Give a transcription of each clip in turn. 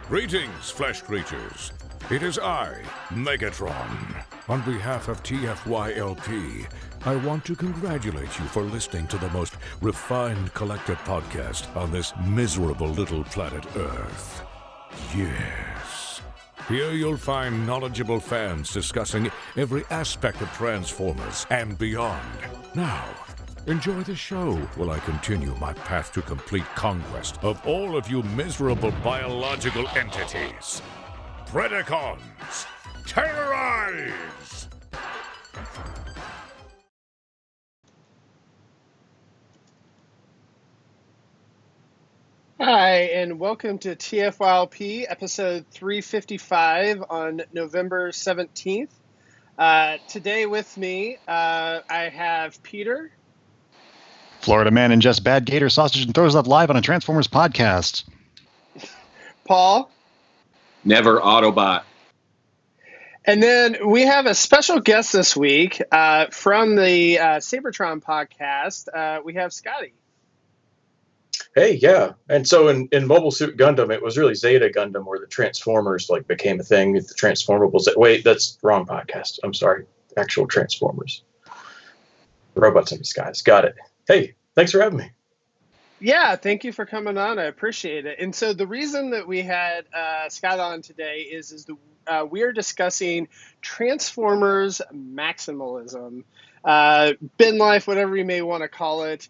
Greetings, flesh creatures. It is I, Megatron. On behalf of TFYLP, I want to congratulate you for listening to the most refined collected podcast on this miserable little planet Earth. Yes. Here you'll find knowledgeable fans discussing every aspect of Transformers and beyond. Now, enjoy the show while I continue my path to complete conquest of all of you miserable biological entities. Predacons, terrorize! Hi, and welcome to TFYLP, episode 355 on November 17th. Today with me, I have Peter. Florida man ingests bad gator sausage and throws up live on a Transformers podcast. Paul. Never Autobot. And then we have a special guest this week from the Sabertron podcast. We have Scotty. Hey, yeah. And so in Mobile Suit Gundam, it was really Zeta Gundam where the Transformers became a thing. The Transformables. Wait, that's wrong podcast. I'm sorry. Actual Transformers. Robots in disguise. Got it. Hey, thanks for having me. Yeah, thank you for coming on. I appreciate it. And so the reason that we had Scott on today is we are discussing Transformers maximalism, bin life, whatever you may want to call it.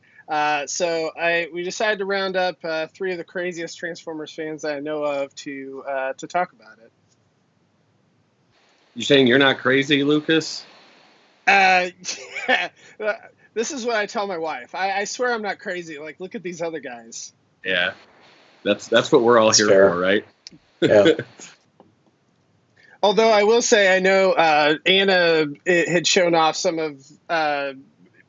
So we decided to round up three of the craziest Transformers fans that I know of to talk about it. You saying you're not crazy, Lucas? Yeah. This is what I tell my wife. I swear I'm not crazy. Like, look at these other guys. Yeah, that's what we're all here for, right? Yeah. Although I will say, I know Anna had shown off some of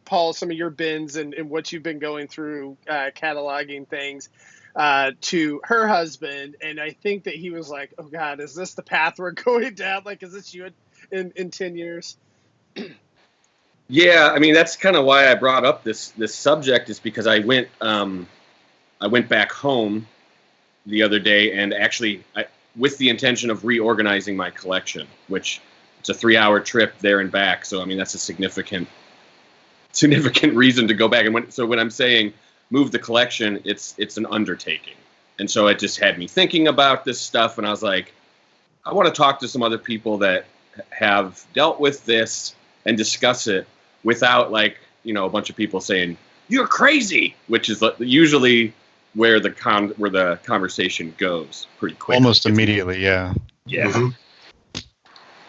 Paul, some of your bins and what you've been going through, cataloging things to her husband, and I think that he was like, "Oh God, is this the path we're going down? Like, is this you in 10 years?" Yeah, I mean that's kind of why I brought up this subject is because I went back home the other day and actually with the intention of reorganizing my collection, which it's a 3-hour trip there and back. So I mean that's a significant reason to go back. And when I'm saying move the collection, it's an undertaking. And so it just had me thinking about this stuff, and I was like, I want to talk to some other people that have dealt with this and discuss it without a bunch of people saying you're crazy, which is usually where the conversation goes pretty quick. Almost immediately, yeah. Yeah. Mm-hmm.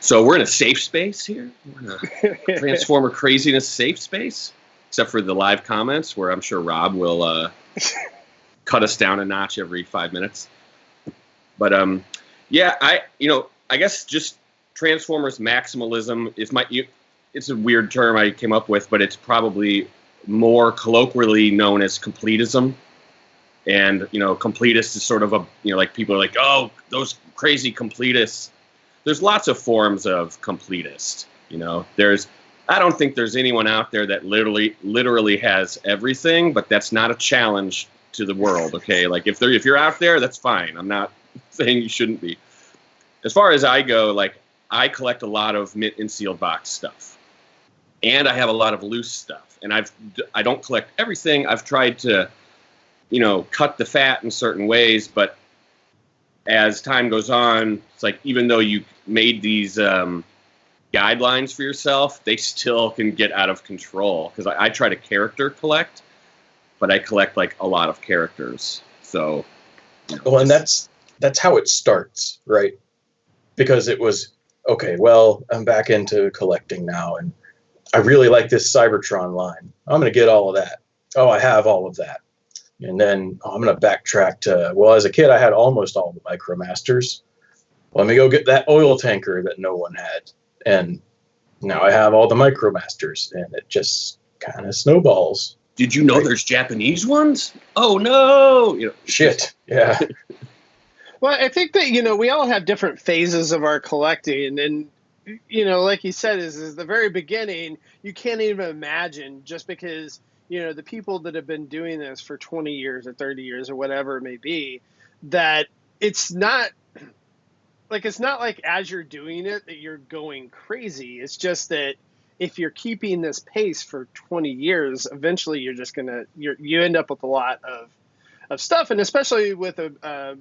So we're in a safe space here. We're in a Transformer craziness safe space, except for the live comments where I'm sure Rob will cut us down a notch every 5 minutes. But yeah, I guess just Transformers maximalism is it's a weird term I came up with, but it's probably more colloquially known as completism. And, completist is sort of like people are like, oh, those crazy completists. There's lots of forms of completist. I don't think there's anyone out there that literally has everything, but that's not a challenge to the world. Okay. Like if you're out there, that's fine. I'm not saying you shouldn't be. As far as I go, I collect a lot of mint and sealed box stuff. And I have a lot of loose stuff, and I don't collect everything. I've tried to, cut the fat in certain ways, but as time goes on, it's like even though you made these guidelines for yourself, they still can get out of control. Because I try to character collect, but I collect a lot of characters. So, Well, and that's how it starts, right? Because it was okay. Well, I'm back into collecting now, and I really like this Cybertron line. I'm going to get all of that. Oh, I have all of that. And then I'm going to backtrack to, well, as a kid, I had almost all the Micromasters. Let me go get that oil tanker that no one had. And now I have all the Micromasters, and it just kind of snowballs. Did you know there's Japanese ones? Oh, no. Shit. Yeah. Well, I think that, we all have different phases of our collecting, and like you said, is the very beginning, you can't even imagine just because, the people that have been doing this for 20 years or 30 years or whatever it may be, that it's not like it's not like as you're doing it that you're going crazy. It's just that if you're keeping this pace for 20 years, eventually you're just gonna you end up with a lot of stuff, and especially with a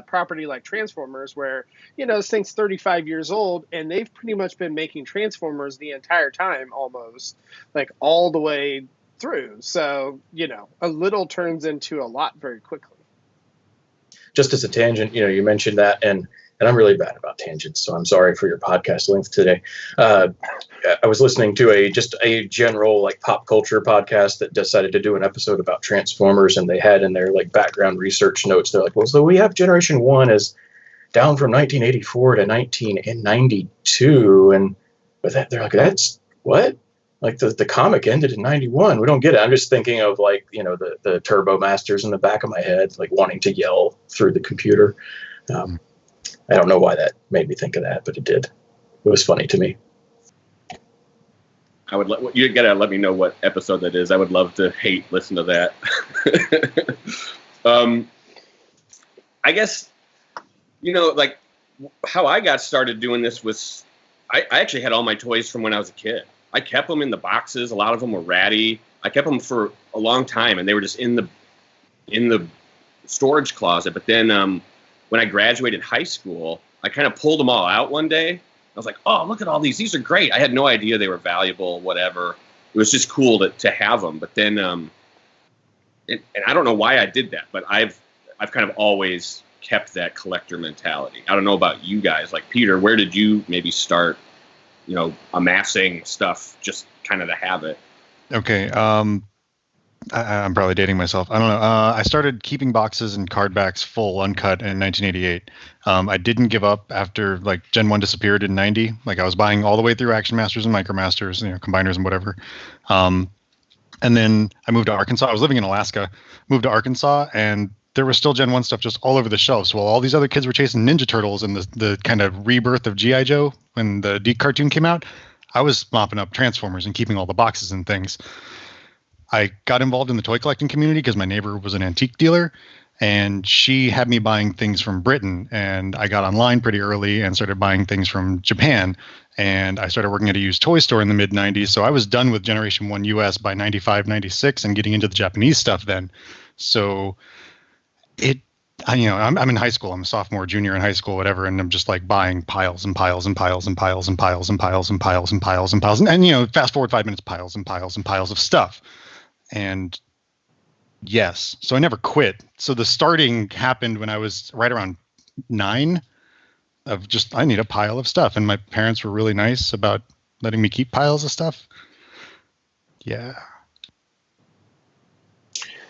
property like Transformers, where this thing's 35 years old, and they've pretty much been making Transformers the entire time, almost like all the way through. So a little turns into a lot very quickly. Just as a tangent, you mentioned that, and I'm really bad about tangents, so I'm sorry for your podcast length today. I was listening to a general like pop culture podcast that decided to do an episode about Transformers, and they had in their like background research notes, they're like, well, so we have Generation 1 as down from 1984 to 1992, and with that, they're like, that's what? Like the comic ended in 91. We don't get it. I'm just thinking of like, the Turbo Masters in the back of my head, like wanting to yell through the computer. I don't know why that made me think of that, but it did. It was funny to me. You gotta let me know what episode that is. I would love to listen to that. I guess, like how I got started doing this was I actually had all my toys from when I was a kid. I kept them in the boxes. A lot of them were ratty. I kept them for a long time, and they were just in the storage closet. But then when I graduated high school, I kind of pulled them all out one day. I was like, oh, look at all these. These are great. I had no idea they were valuable, whatever. It was just cool to have them. But then, and I don't know why I did that, but I've kind of always kept that collector mentality. I don't know about you guys. Like, Peter, where did you maybe start amassing stuff just kind of to have it? Okay. I'm probably dating myself. I don't know. I started keeping boxes and card backs full uncut in 1988. I didn't give up after like Gen 1 disappeared in 90. Like I was buying all the way through Action Masters and Micromasters, combiners and whatever. And then I moved to Arkansas. I was living in Alaska, moved to Arkansas, and there was still Gen 1 stuff just all over the shelves. While all these other kids were chasing Ninja Turtles and the kind of rebirth of G.I. Joe when the Deke cartoon came out, I was mopping up Transformers and keeping all the boxes and things. I got involved in the toy collecting community because my neighbor was an antique dealer, and she had me buying things from Britain, and I got online pretty early and started buying things from Japan, and I started working at a used toy store in the mid-90s, so I was done with Generation 1 US by 95, 96 and getting into the Japanese stuff then. So I'm in high school. I'm a sophomore, junior in high school, whatever, and I'm just like buying piles and piles and piles and piles and piles and piles and piles and piles and piles and fast forward 5 minutes, piles and piles and piles of stuff. And yes, so I never quit. So the starting happened when I was right around 9 of just, I need a pile of stuff. And my parents were really nice about letting me keep piles of stuff. Yeah.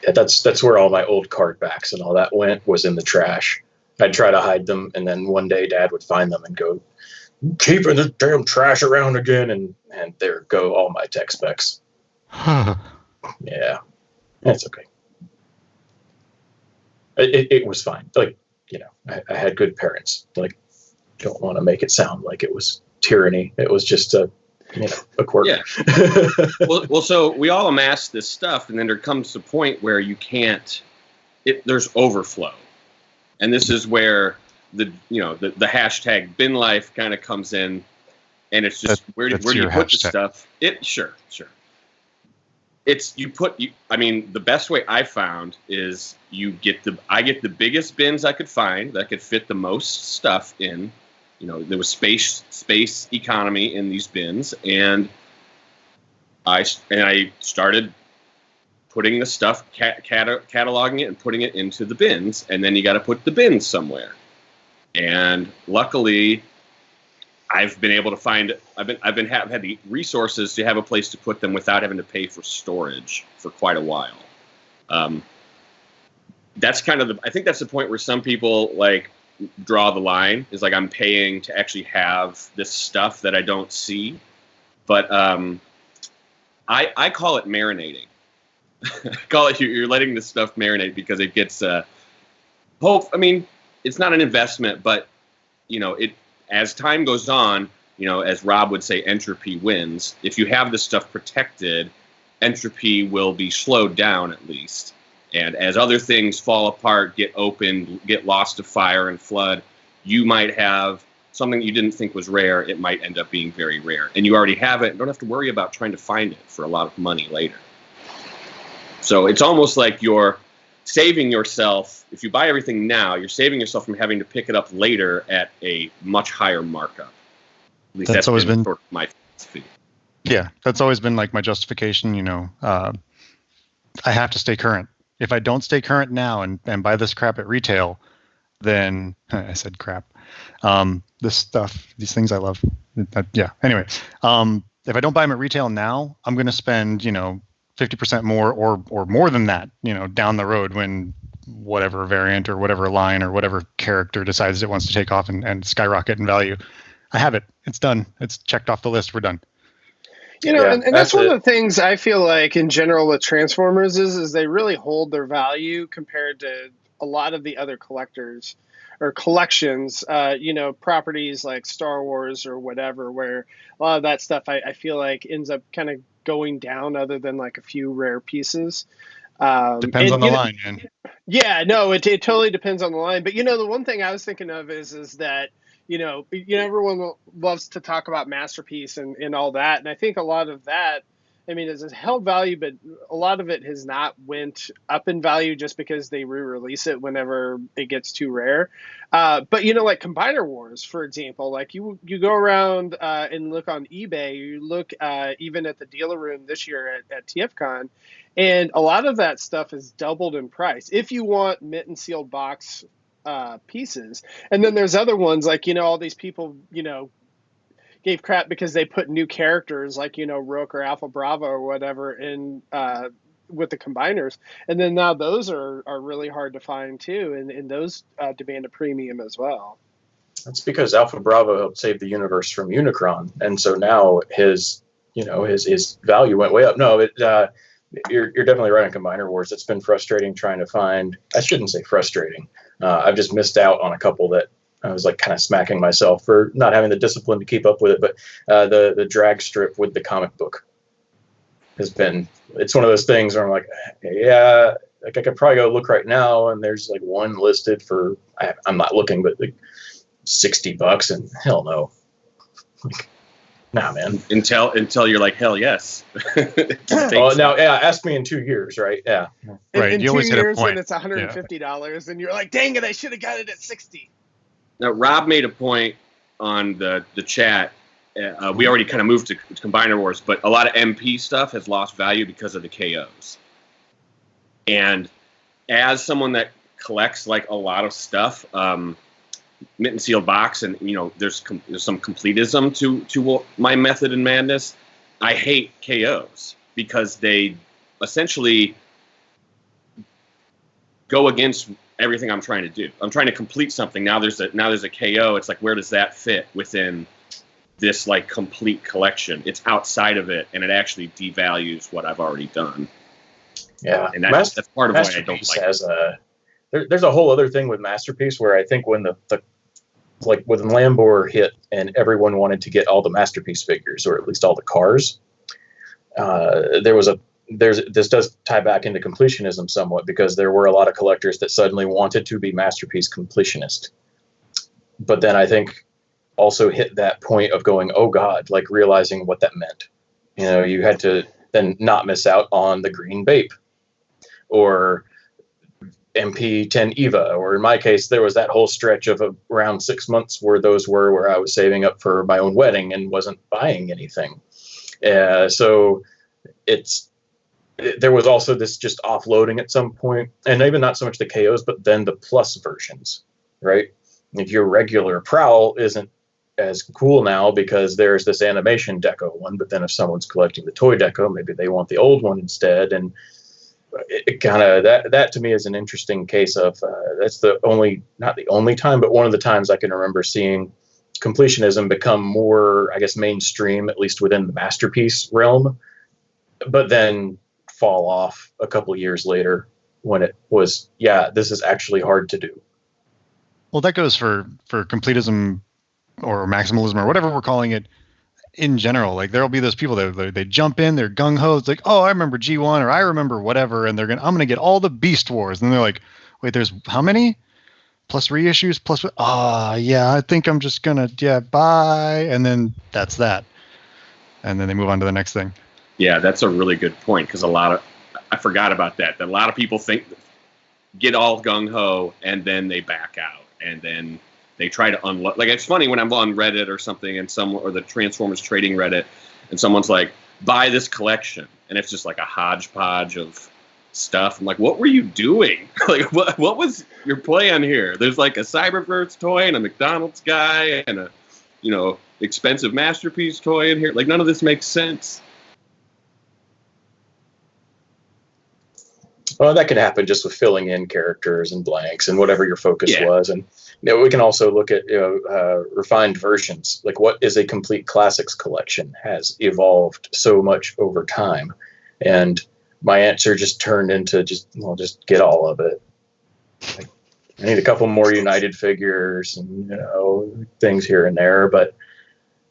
Yeah, that's where all my old card backs and all that went, was in the trash. I'd try to hide them, and then one day Dad would find them and go, keeping the damn trash around again, and there go all my tech specs. Yeah, that's okay. It was fine. Like, I had good parents. Like, don't want to make it sound like it was tyranny. It was just a quirk. Yeah. well, so we all amass this stuff, and then there comes a point where you can't. There's overflow, and this is where the hashtag bin life kind of comes in, and it's just where do you put the stuff? Sure. I mean, the best way I found is I get the biggest bins I could find that could fit the most stuff in. There was space economy in these bins, and I started putting the stuff, cataloging it, and putting it into the bins. And then you got to put the bins somewhere. And luckily, I've been able to find. I've had the resources to have a place to put them without having to pay for storage for quite a while. That's kind of I think that's the point where some people like draw the line, is like, I'm paying to actually have this stuff that I don't see. But I call it marinating. I call it you're letting this stuff marinate, because it gets I mean, it's not an investment, but it as time goes on, as Rob would say, entropy wins. If you have this stuff protected, entropy will be slowed down at least. And as other things fall apart, get opened, get lost to fire and flood, you might have something you didn't think was rare. It might end up being very rare, and you already have it and don't have to worry about trying to find it for a lot of money later. So it's almost like you're saving yourself. If you buy everything now, you're saving yourself from having to pick it up later at a much higher markup. At least that's always been sort of my philosophy. Yeah, that's always been like my justification. I have to stay current. If I don't stay current now and buy this crap at retail, then I said crap. This stuff, these things I love. Yeah. Anyway, if I don't buy them at retail now, I'm going to spend 50% more or more than that, down the road when whatever variant or whatever line or whatever character decides it wants to take off and skyrocket in value. I have it. It's done. It's checked off the list. We're done. And that's one of the things I feel like in general with Transformers is they really hold their value compared to a lot of the other collectors or collections, properties like Star Wars or whatever, where a lot of that stuff I feel like ends up kind of going down other than like a few rare pieces. Depends on the line, man. Yeah, no, it totally depends on the line. But, the one thing I was thinking of is that, everyone loves to talk about Masterpiece and all that. And I think a lot of that, it's held value, but a lot of it has not went up in value just because they re-release it whenever it gets too rare. But, like Combiner Wars, for example, like you go around and look on eBay, you look even at the dealer room this year at TFCon, and a lot of that stuff is doubled in price if you want mint and sealed box pieces. And then there's other ones like, all these people, gave crap because they put new characters like, Rook or Alpha Bravo or whatever in with the combiners. And then now those are really hard to find too. And those demand a premium as well. That's because Alpha Bravo helped save the universe from Unicron. And so now his value went way up. No, you're definitely right on Combiner Wars. It's been frustrating trying to find. I shouldn't say frustrating. I've just missed out on a couple that I was like kind of smacking myself for not having the discipline to keep up with it. But the drag strip with the comic book it's one of those things where I'm like, yeah, like I could probably go look right now and there's like one listed for, I'm not looking, but like $60, and hell no. Like, nah, man. Until you're like, hell yes. Now, yeah, ask me in 2 years, right? Yeah. Right. In you always 2 hit a years point. when it's $150 and you're like, dang it, I should have got it at 60. Now, Rob made a point on the chat. We already kind of moved to Combiner Wars, but a lot of MP stuff has lost value because of the KOs. And as someone that collects like a lot of stuff, mint and sealed box, and there's some completism to my method in madness. I hate KOs because they essentially go against everything I'm trying to do. I'm trying to complete something. Now there's a KO. It's like, where does that fit within this like complete collection? It's outside of it, and it actually devalues what I've already done. Yeah, and that's part of why I don't like it. There's a whole other thing with Masterpiece where I think when the like when Lambor hit and everyone wanted to get all the Masterpiece figures, or at least all the cars, this does tie back into completionism somewhat, because there were a lot of collectors that suddenly wanted to be Masterpiece completionist. But then I think also hit that point of going, oh God, like realizing what that meant. You had to then not miss out on the green Bape or MP10 Eva, or in my case, there was that whole stretch of around 6 months where I was saving up for my own wedding and wasn't buying anything. So there was also this just offloading at some point, and even not so much the KOs, but then the plus versions, right? If your regular Prowl isn't as cool now because there's this animation deco one, but then if someone's collecting the toy deco, maybe they want the old one instead. And it kind of, that to me is an interesting case of, that's not the only time, but one of the times I can remember seeing completionism become more, I guess, mainstream, at least within the Masterpiece realm, but then fall off a couple years later when it was, this is actually hard to do. Well, that goes for completism or maximalism or whatever we're calling it in general. Like there'll be those people that they jump in, they're gung ho. It's like, oh, I remember G1 or I remember whatever, and I'm gonna get all the Beast Wars, and they're like, wait, there's how many? plus reissues, plus, yeah, I think I'm just going to, bye. And then that's that. And then they move on to the next thing. Yeah, that's a really good point, because I forgot about that. That a lot of people get all gung-ho, and then they back out. And then they try to unload. Like, it's funny when I'm on Reddit or something, or the Transformers trading Reddit, and someone's like, buy this collection. And it's just like a hodgepodge of stuff. I'm like, what were you doing? Like, what was your plan here? There's like a Cyberverse toy and a McDonald's guy and a, expensive Masterpiece toy in here. Like, none of this makes sense. Well, that can happen just with filling in characters and blanks and whatever your focus was. And we can also look at refined versions. Like, what is a complete classics collection has evolved so much over time. And my answer just turned into just get all of it. Like, I need a couple more United figures and things here and there, but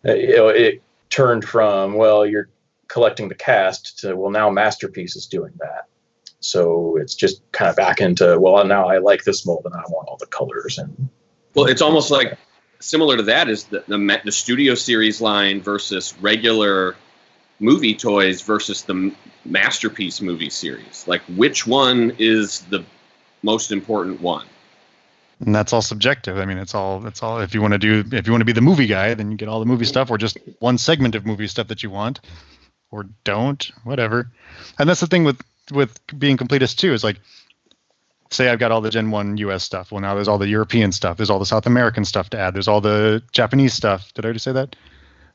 it turned from, well, you're collecting the cast to, well, now Masterpiece is doing that. So it's just kind of back into, well, now I like this mold and I want all the colors. And well, it's almost like similar to that is the Studio Series line versus regular movie toys versus the Masterpiece movie series. Like, which one is the most important one? And that's all subjective. I mean, it's all if you want to be the movie guy, then you get all the movie stuff, or just one segment of movie stuff that you want, or don't, whatever. And that's the thing with being completist too, is like, say I've got all the Gen 1 US stuff. Well, now there's all the European stuff. There's all the South American stuff to add. There's all the Japanese stuff. Did I already say that?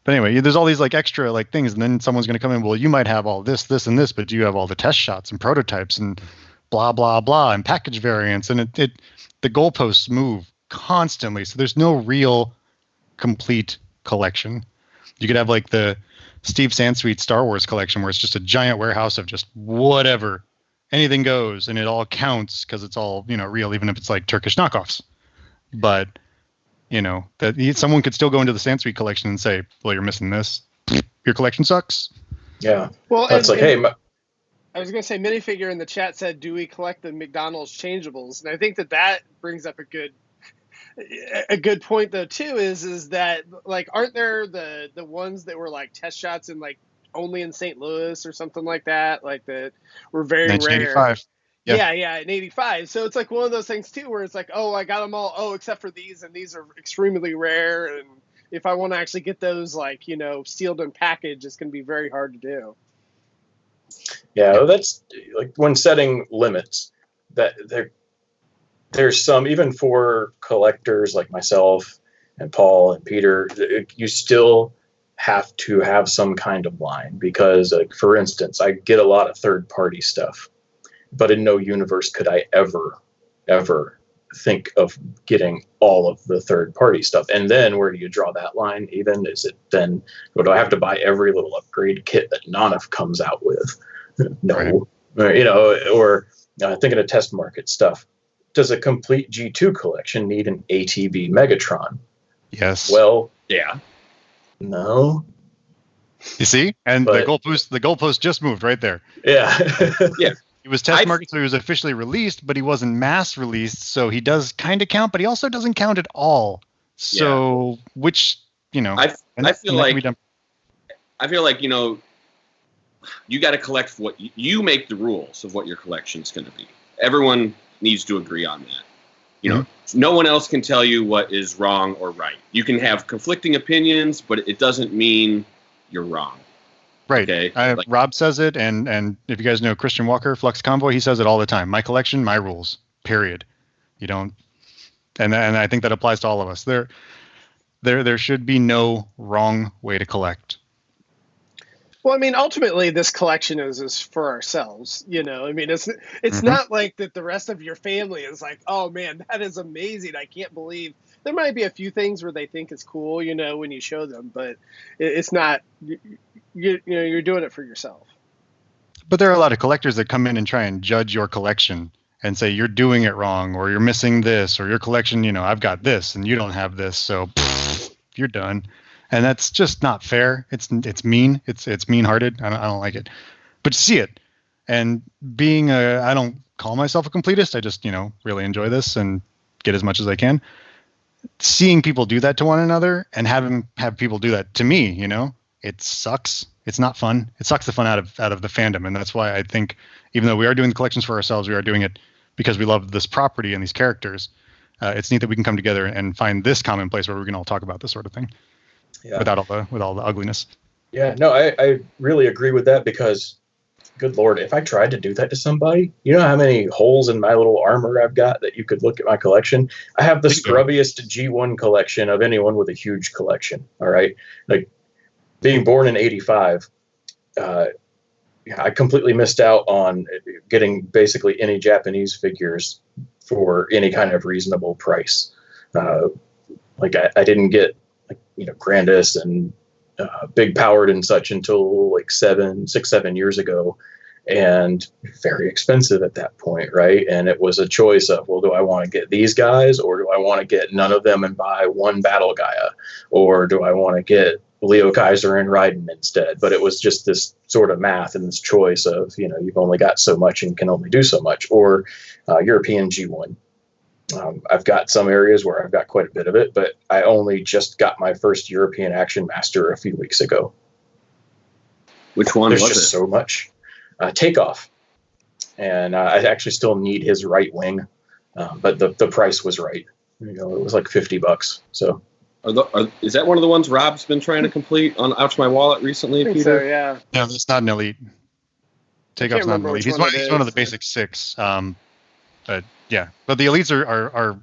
But anyway, there's all these like extra like things, and then someone's going to come in, well, you might have all this, and this, but do you have all the test shots and prototypes and blah, blah, blah, and package variants? And the goalposts move constantly. So there's no real complete collection. You could have like the Steve Sansweet Star Wars collection, where it's just a giant warehouse of just whatever, anything goes, and it all counts because it's all real, even if it's like Turkish knockoffs. But that someone could still go into the Sansweet collection and say, well, you're missing this, your collection sucks. Yeah, well, that's hey, I was going to say, minifigure in the chat said, do we collect the McDonald's changeables? And I think that brings up a good point, though, too, is that, like, aren't there the ones that were like test shots in like only in St. Louis or something like that, like that were very rare? Yeah, in 85. So it's like one of those things too, where it's like, oh, I got them all, except for these, and these are extremely rare, and if I want to actually get those, like, sealed and packaged, it's going to be very hard to do. Yeah, that's like when setting limits, that there's some, even for collectors like myself and Paul and Peter, you still have to have some kind of line, because for instance, I get a lot of third-party stuff, but in no universe could I ever think of getting all of the third-party stuff. And then where do you draw that line? Even is it then, do I have to buy every little upgrade kit that Nanuf comes out with? No. Right. Or thinking of test market stuff. Does a complete G2 collection need an ATB Megatron? Yes. Well, yeah. No. You see? And the goalpost just moved right there. Yeah. Yeah. He was test market, so he was officially released, but he wasn't mass released, so he does kind of count, but he also doesn't count at all. So, which, I feel like you got to collect for what you make the rules of what your collection's going to be. Everyone needs to agree on that. No one else can tell you what is wrong or right. You can have conflicting opinions, but it doesn't mean you're wrong. Right. Okay. Rob says it, and if you guys know Christian Walker, Flux Convoy, he says it all the time. My collection, my rules. Period. You don't. And I think that applies to all of us. There should be no wrong way to collect. Well, I mean, ultimately, this collection is for ourselves. I mean, it's not like that the rest of your family is like, oh man, that is amazing. I can't believe. There might be a few things where they think it's cool, when you show them, but it's not. You're doing it for yourself. But there are a lot of collectors that come in and try and judge your collection and say you're doing it wrong, or you're missing this, or your collection, I've got this and you don't have this, so you're done. And that's just not fair. It's mean. It's mean-hearted. I don't like it. But to see it, and being I don't call myself a completist. I just really enjoy this and get as much as I can. Seeing people do that to one another and have people do that to me, it sucks. It's not fun. It sucks the fun out of the fandom. And that's why I think, even though we are doing the collections for ourselves, we are doing it because we love this property and these characters. It's neat that we can come together and find this common place where we can all talk about this sort of thing without all the ugliness. Yeah, no, I really agree with that, because good Lord, if I tried to do that to somebody, you know how many holes in my little armor I've got that you could look at my collection? I have the scrubbiest G1 collection of anyone with a huge collection. All right. Like, being born in 85, I completely missed out on getting basically any Japanese figures for any kind of reasonable price. I didn't get, Grandis and Big Powered and such until like 6-7 years ago, and very expensive at that point, right? And it was a choice of, well, do I want to get these guys, or do I want to get none of them and buy one Battle Gaia, or do I want to get Leo Kaiser and Raiden instead? But it was just this sort of math and this choice of, you've only got so much and can only do so much, or European G1. I've got some areas where I've got quite a bit of it, but I only just got my first European Action Master a few weeks ago. Which one There's was just it? so much. Takeoff. And I actually still need his right wing, but the price was right. It was like $50. So. Is that one of the ones Rob's been trying to complete on Ouch My Wallet recently, I think Peter? so, yeah. No, that's not an elite. Takeoff's not an elite. He's one of the basic 6. But yeah, but the elites are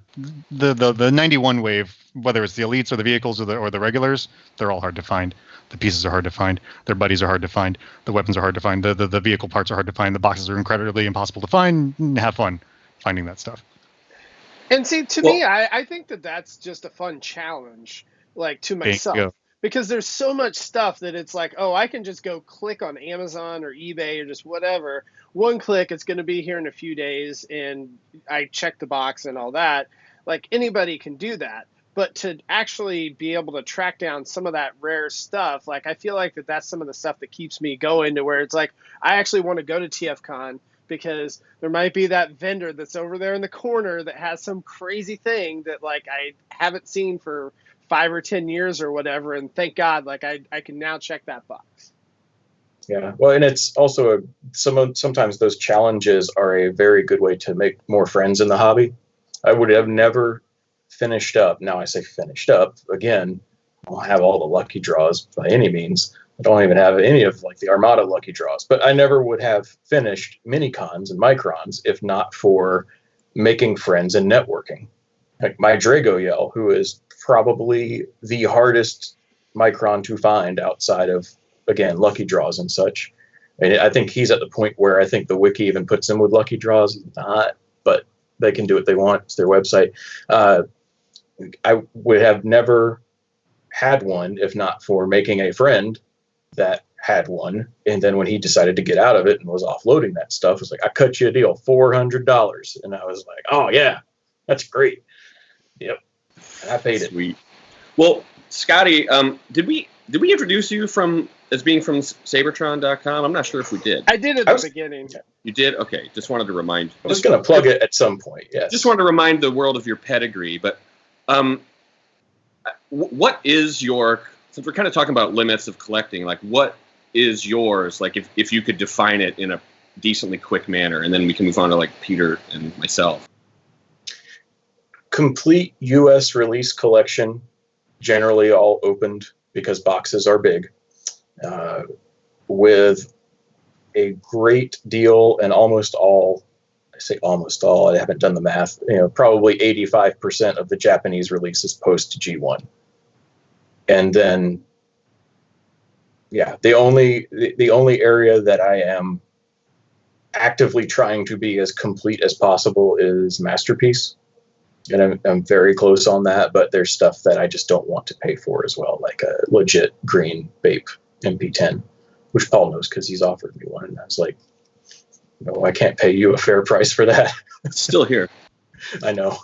the 91 wave. Whether it's the elites or the vehicles or the regulars, they're all hard to find. The pieces are hard to find. Their buddies are hard to find. The weapons are hard to find. The vehicle parts are hard to find. The boxes are incredibly impossible to find. Have fun finding that stuff. And see, to me, I think that's just a fun challenge, like, to myself. Because there's so much stuff that it's like, oh, I can just go click on Amazon or eBay or just whatever. One click, it's going to be here in a few days, and I check the box and all that. Like, anybody can do that. But to actually be able to track down some of that rare stuff, like, I feel like that's some of the stuff that keeps me going, to where it's like, I actually want to go to TFCon, because there might be that vendor that's over there in the corner that has some crazy thing that, like, I haven't seen for 5 or 10 years or whatever, and thank God, like, I can now check that box. Yeah, well, and it's also sometimes those challenges are a very good way to make more friends in the hobby. I would have never finished up. Now I say finished up again. I don't have all the lucky draws by any means. I don't even have any of like the Armada lucky draws, but I never would have finished mini-cons and microns if not for making friends and networking. Like my Drago Yell, who is probably the hardest micron to find outside of, again, lucky draws and such. And I think he's at the point where I think the wiki even puts him with lucky draws. Not, but they can do what they want. It's their website. I would have never had one if not for making a friend that had one. And then when he decided to get out of it and was offloading that stuff, it was like, I cut you a deal, $400. And I was like, oh yeah, that's great. Yep. And I paid it. Sweet. Well, Scotty, did we introduce you as being from Sabertron.com? I'm not sure if we did. I did at the beginning. You did? Okay. Just wanted to remind you. I was going to plug it at some point, yes. Just wanted to remind the world of your pedigree. But what is your, since we're kind of talking about limits of collecting, like what is yours? Like if you could define it in a decently quick manner, and then we can move on to like Peter and myself. Complete U.S. release collection, generally all opened because boxes are big, with a great deal and almost all, I say almost all, I haven't done the math, probably 85% of the Japanese releases post G1. And then, yeah, the only area that I am actively trying to be as complete as possible is Masterpiece. And I'm very close on that, but there's stuff that I just don't want to pay for as well, like a legit green Bape MP10, which Paul knows because he's offered me one. And I was like, no, I can't pay you a fair price for that. It's still here. I know.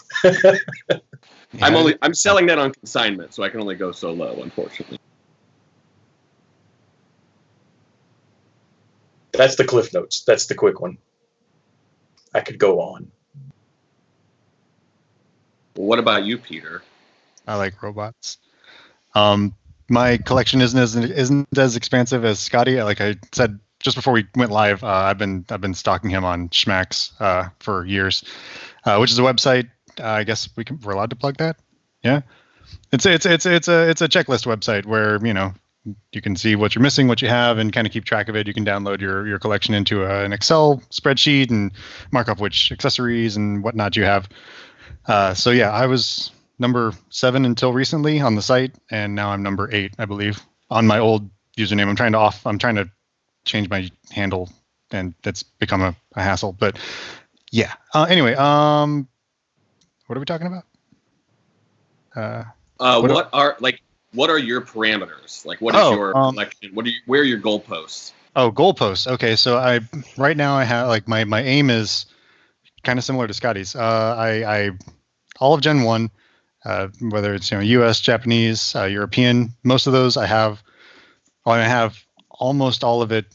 I'm selling that on consignment, so I can only go so low, unfortunately. That's the Cliff Notes. That's the quick one. I could go on. Well, what about you, Peter? I like robots. My collection isn't as expansive as Scotty. Like I said just before we went live, I've been stalking him on Schmax for years, which is a website. I guess we're allowed to plug that. Yeah, it's a checklist website where you can see what you're missing, what you have, and kind of keep track of it. You can download your collection into an Excel spreadsheet and mark off which accessories and whatnot you have. So yeah, I was number 7 until recently on the site, and now I'm number 8, I believe, on my old username. I'm trying to change my handle, and that's become a hassle. But yeah. Anyway, what are we talking about? What are your parameters? Like, what is your collection? Where are your goalposts? Oh, goalposts. Okay, so right now I have like my aim is kind of similar to Scotty's. I all of Gen 1, whether it's US, Japanese, European, most of those I have almost all of it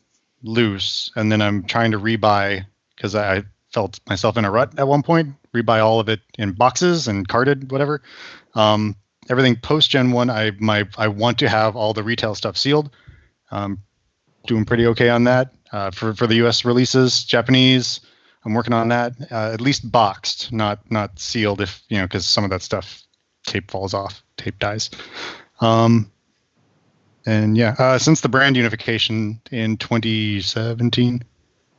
loose, and then I'm trying to rebuy because I felt myself in a rut at one point. Rebuy all of it in boxes and carded, whatever. Everything post Gen 1, I want to have all the retail stuff sealed. Doing pretty okay on that. For the US releases, Japanese, I'm working on that. At least boxed, not sealed, if because some of that stuff tape falls off, tape dies. And yeah, since the brand unification in 2017,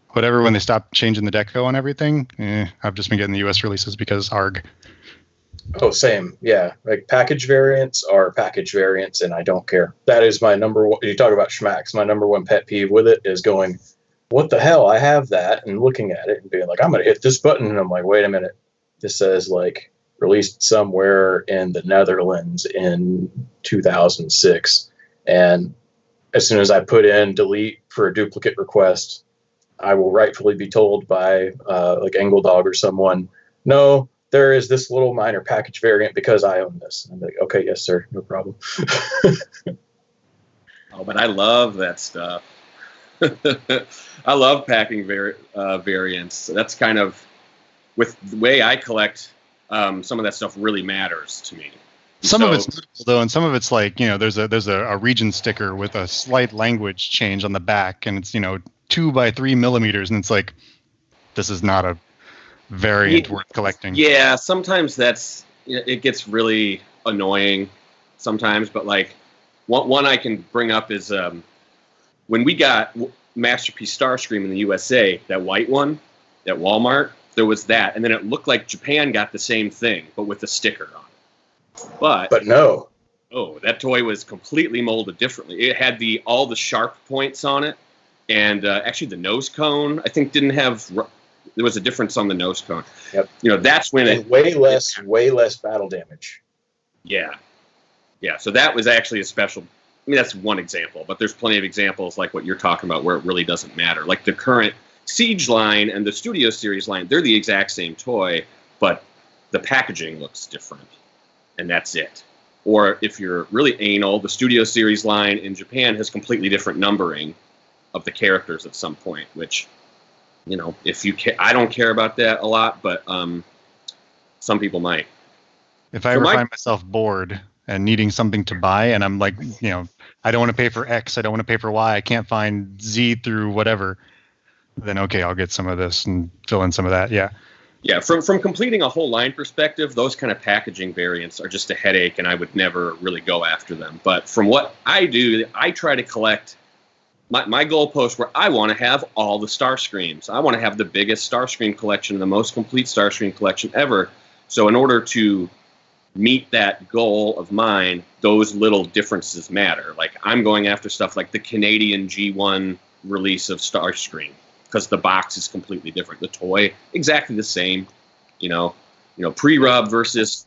whatever, when they stopped changing the deco on everything, I've just been getting the US releases because ARG. Oh, same. Yeah. Like package variants are package variants, and I don't care. That is my number one. You talk about schmacks. My number one pet peeve with it is going, what the hell? I have that, and looking at it and being like, I'm going to hit this button. And I'm like, wait a minute. This says like released somewhere in the Netherlands in 2006. And as soon as I put in delete for a duplicate request, I will rightfully be told by like Engledog or someone, no, there is this little minor package variant because I own this. I'm like, okay, yes, sir, no problem. Oh, but I love that stuff. I love packing variants. That's kind of, with the way I collect, some of that stuff really matters to me. Some of it's beautiful, though, and some of it's like, there's a region sticker with a slight language change on the back, and it's 2 by 3 millimeters, and it's like, this is not a variant worth collecting. Yeah, sometimes it gets really annoying sometimes, but like one I can bring up is when we got Masterpiece Starscream in the USA, that white one, at Walmart, there was that, and then it looked like Japan got the same thing, but with a sticker on it. But no. Oh, that toy was completely molded differently. It had all the sharp points on it, and actually the nose cone, I think, didn't have. There was a difference on the nose cone. Yep. That's when and way less battle damage. Yeah. So that was actually a special. I mean, that's one example, but there's plenty of examples like what you're talking about where it really doesn't matter. Like the current Siege line and the Studio Series line, they're the exact same toy, but the packaging looks different, and that's it. Or if you're really anal, the Studio Series line in Japan has completely different numbering of the characters at some point, which, if you I don't care about that a lot, but some people might. If I ever find myself bored and needing something to buy, and I'm like, I don't want to pay for X, I don't want to pay for Y, I can't find Z through whatever, then okay, I'll get some of this and fill in some of that. Yeah. Yeah, from completing a whole line perspective, those kind of packaging variants are just a headache, and I would never really go after them. But from what I do, I try to collect my goalpost where I want to have all the Starscreams. I want to have the biggest Starscream collection, the most complete Starscream collection ever. So in order to meet that goal of mine, those little differences matter. Like I'm going after stuff like the Canadian G1 release of Starscream, because the box is completely different. The toy, exactly the same, pre-rub versus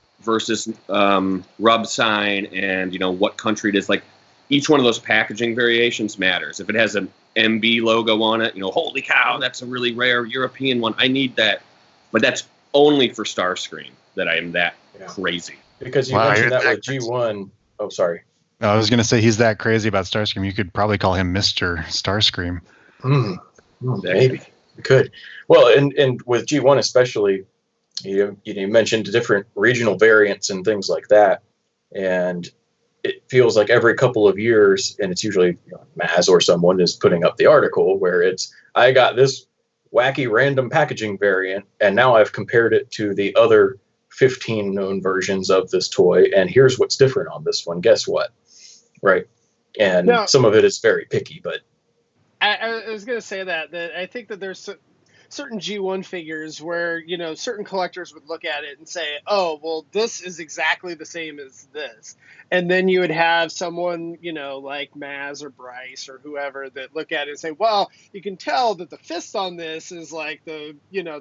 rub sign, and what country it is. Like each one of those packaging variations matters. If it has an MB logo on it, holy cow, that's a really rare European one. I need that, but that's only for Starscream that I am that crazy. Because you mentioned that with G1. Oh, sorry. I was going to say he's that crazy about Starscream. You could probably call him Mr. Starscream. Maybe we could. Well, and with G1 especially, You mentioned different regional variants and things like that, and it feels like every couple of years, and it's usually Maz or someone is putting up the article where it's, I got this wacky random packaging variant, and now I've compared it to the other 15 known versions of this toy, and here's what's different on this one. Guess what? Right. And No, some of it is very picky, but I was going to say that I think that there's certain G1 figures where, certain collectors would look at it and say, oh, well, this is exactly the same as this. And then you would have someone, like Maz or Bryce or whoever that look at it and say, well, you can tell that the fist on this is like the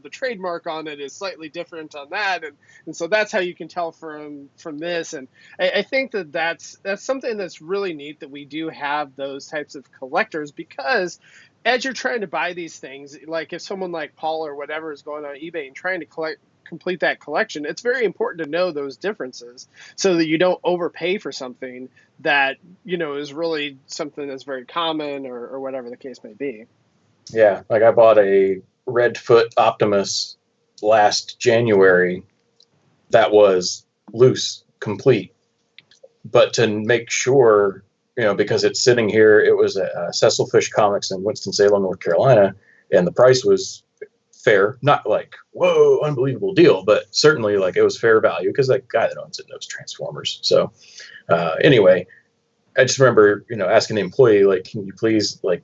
trademark on it is slightly different on that. And so that's how you can tell from this. And I think that's something that's really neat that we do have those types of collectors, because as you're trying to buy these things, like if someone like Paul or whatever is going on eBay and trying to complete that collection, it's very important to know those differences so that you don't overpay for something that, is really something that's very common or whatever the case may be. yeah, like I bought a Redfoot Optimus last January that was loose, complete. But to make sure, because it's sitting here, it was at Cecil Fish Comics in Winston-Salem, North Carolina, and the price was fair. Not like, whoa, unbelievable deal, but certainly like it was fair value because that guy that owns it knows Transformers. So anyway, I just remember, asking the employee, like, can you please like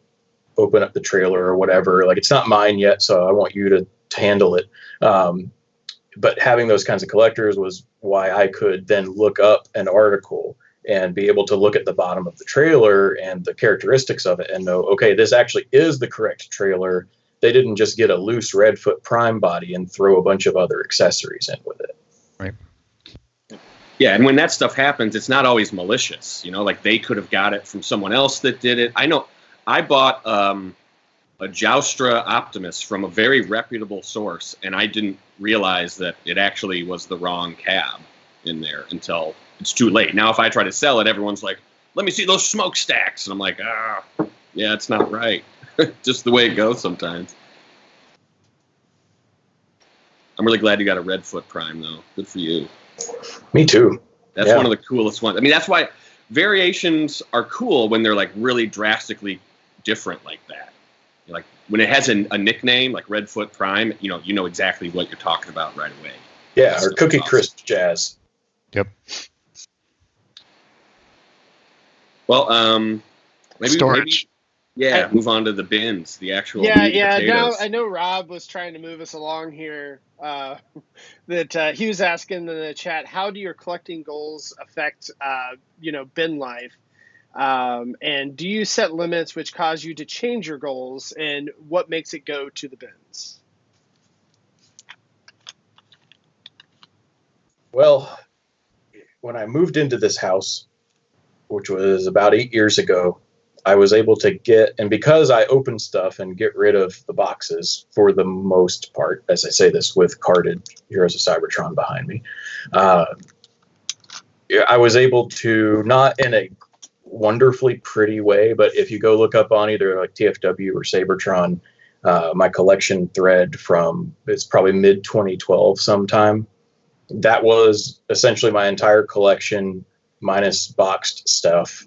open up the trailer or whatever? Like, it's not mine yet, so I want you to handle it. But having those kinds of collectors was why I could then look up an article and be able to look at the bottom of the trailer and the characteristics of it and know, okay, this actually is the correct trailer. They didn't just get a loose Redfoot Prime body and throw a bunch of other accessories in with it. Right. Yeah, and when that stuff happens, it's not always malicious. Like they could have got it from someone else that did it. I know I bought a Joustra Optimus from a very reputable source, and I didn't realize that it actually was the wrong cab in there until it's too late. Now, if I try to sell it, everyone's like, let me see those smokestacks. And I'm like, yeah, it's not right. Just the way it goes sometimes. I'm really glad you got a Redfoot Prime, though. Good for you. Me too. That's one of the coolest ones. I mean, that's why variations are cool when they're like really drastically different like that. Like when it has a nickname like Redfoot Prime, you know exactly what you're talking about right away. Yeah, or Cookie Crisp Jazz. Yep. Well, maybe Storage. move on to the bins, the actual Yeah. potatoes. Now I know Rob was trying to move us along here. That he was asking in the chat, how do your collecting goals affect, bin life? And do you set limits which cause you to change your goals, and what makes it go to the bins? Well, when I moved into this house, which was about 8 years ago, I was able to get, and because I open stuff and get rid of the boxes for the most part, as I say this with carded Heroes of Cybertron behind me, I was able to, not in a wonderfully pretty way, but if you go look up on either like TFW or Cybertron, my collection thread from, it's probably mid 2012 sometime, that was essentially my entire collection minus boxed stuff.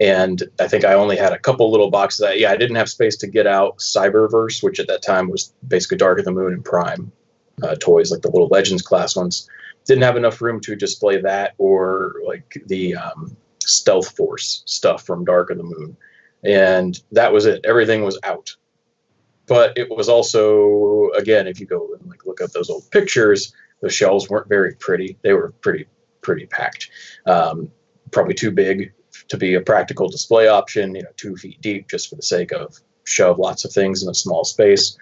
And I think I only had a couple little boxes. I didn't have space to get out Cyberverse, which at that time was basically Dark of the Moon and Prime toys, like the little Legends class ones. Didn't have enough room to display that or like the Stealth Force stuff from Dark of the Moon. And that was it. Everything was out. But it was also, again, if you go and like look up those old pictures, the shelves weren't very pretty. They were pretty packed. Probably too big to be a practical display option, 2 feet deep, just for the sake of shove lots of things in a small space.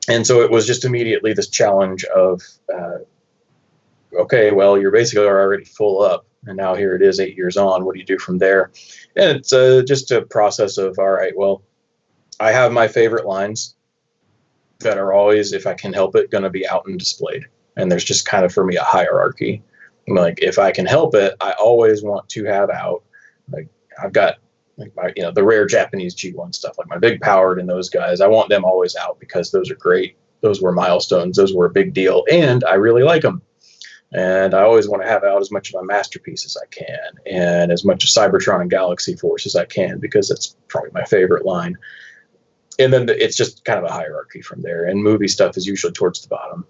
And so it was just immediately this challenge of, okay, well, you're basically already full up, and now here it is 8 years on. What do you do from there? And it's just a process of, all right, well, I have my favorite lines that are always, if I can help it, going to be out and displayed. And there's just kind of, for me, a hierarchy. Like, if I can help it, I always want to have out. Like, I've got like my, the rare Japanese G1 stuff, like my Big Powered and those guys. I want them always out because those are great those were milestones. Those were a big deal, and I really like them. And I always want to have out as much of my masterpiece as I can, and as much of Cybertron and Galaxy Force as I can, because that's probably my favorite line. And then it's just kind of a hierarchy from there. And movie stuff is usually towards the bottom.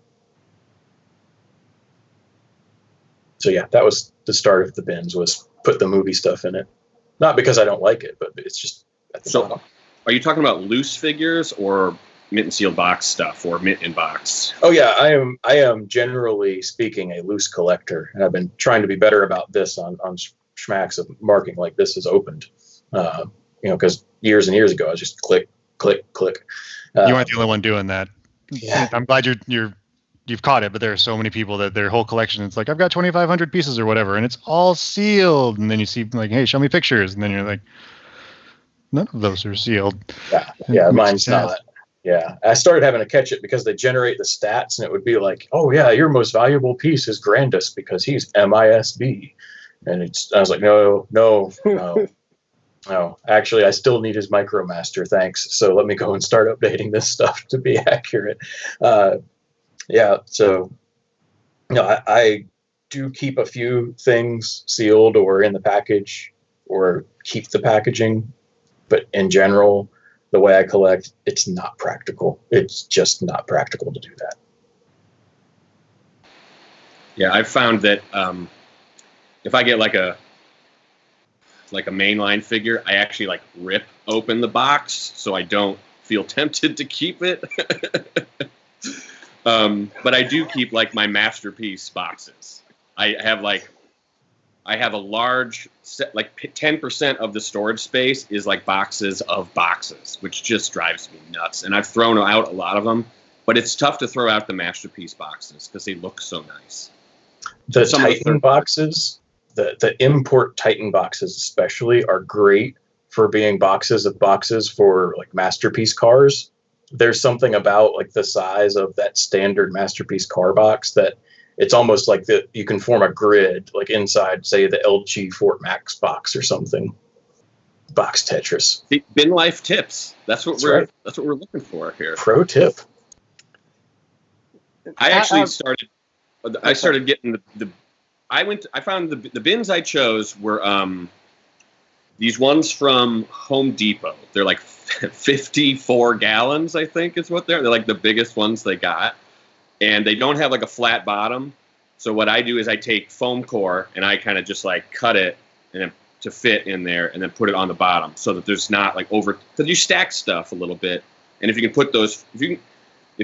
So yeah, that was the start of the bins, was put the movie stuff in it. Not because I don't like it, but it's just at the bottom. Are you talking about loose figures or mint and sealed box stuff, or mint in box? Oh yeah, I am generally speaking a loose collector, and I've been trying to be better about this on Schmacks of marking like this is opened. Because years and years ago I was just click, click, click. You aren't the only one doing that. Yeah. I'm glad you've caught it, but there are so many people that their whole collection, it's like, I've got 2,500 pieces or whatever, and it's all sealed. And then you see like, hey, show me pictures, and then you're like, none of those are sealed. Yeah, mine's not. Yeah, I started having to catch it because they generate the stats, and it would be like, oh yeah, your most valuable piece is Grandus because he's MISB, and I was like, no. Actually, I still need his MicroMaster, thanks. So let me go and start updating this stuff to be accurate. So I do keep a few things sealed or in the package, or keep the packaging, but in general, the way I collect, it's not practical. It's just not practical to do that. Yeah, I've found that if I get like a mainline figure, I actually like rip open the box so I don't feel tempted to keep it. But I do keep like my masterpiece boxes. I have a large set, like 10% of the storage space is like boxes of boxes, which just drives me nuts. And I've thrown out a lot of them, but it's tough to throw out the masterpiece boxes because they look so nice. The Titan boxes, the import Titan boxes especially, are great for being boxes of boxes for like masterpiece cars. There's something about like the size of that standard masterpiece car box that it's almost like you can form a grid, like inside, say, the LG Fort Max box or something. Box Tetris. Bin life tips. That's what we're looking for here. Pro tip. I actually started. I started getting I found the bins I chose were these ones from Home Depot. They're like 54 gallons, I think is what they're. They're like the biggest ones they got. And they don't have like a flat bottom. So what I do is I take foam core and I kind of just like cut it and then to fit in there and then put it on the bottom so that there's not like because you stack stuff a little bit. And if you can put those, if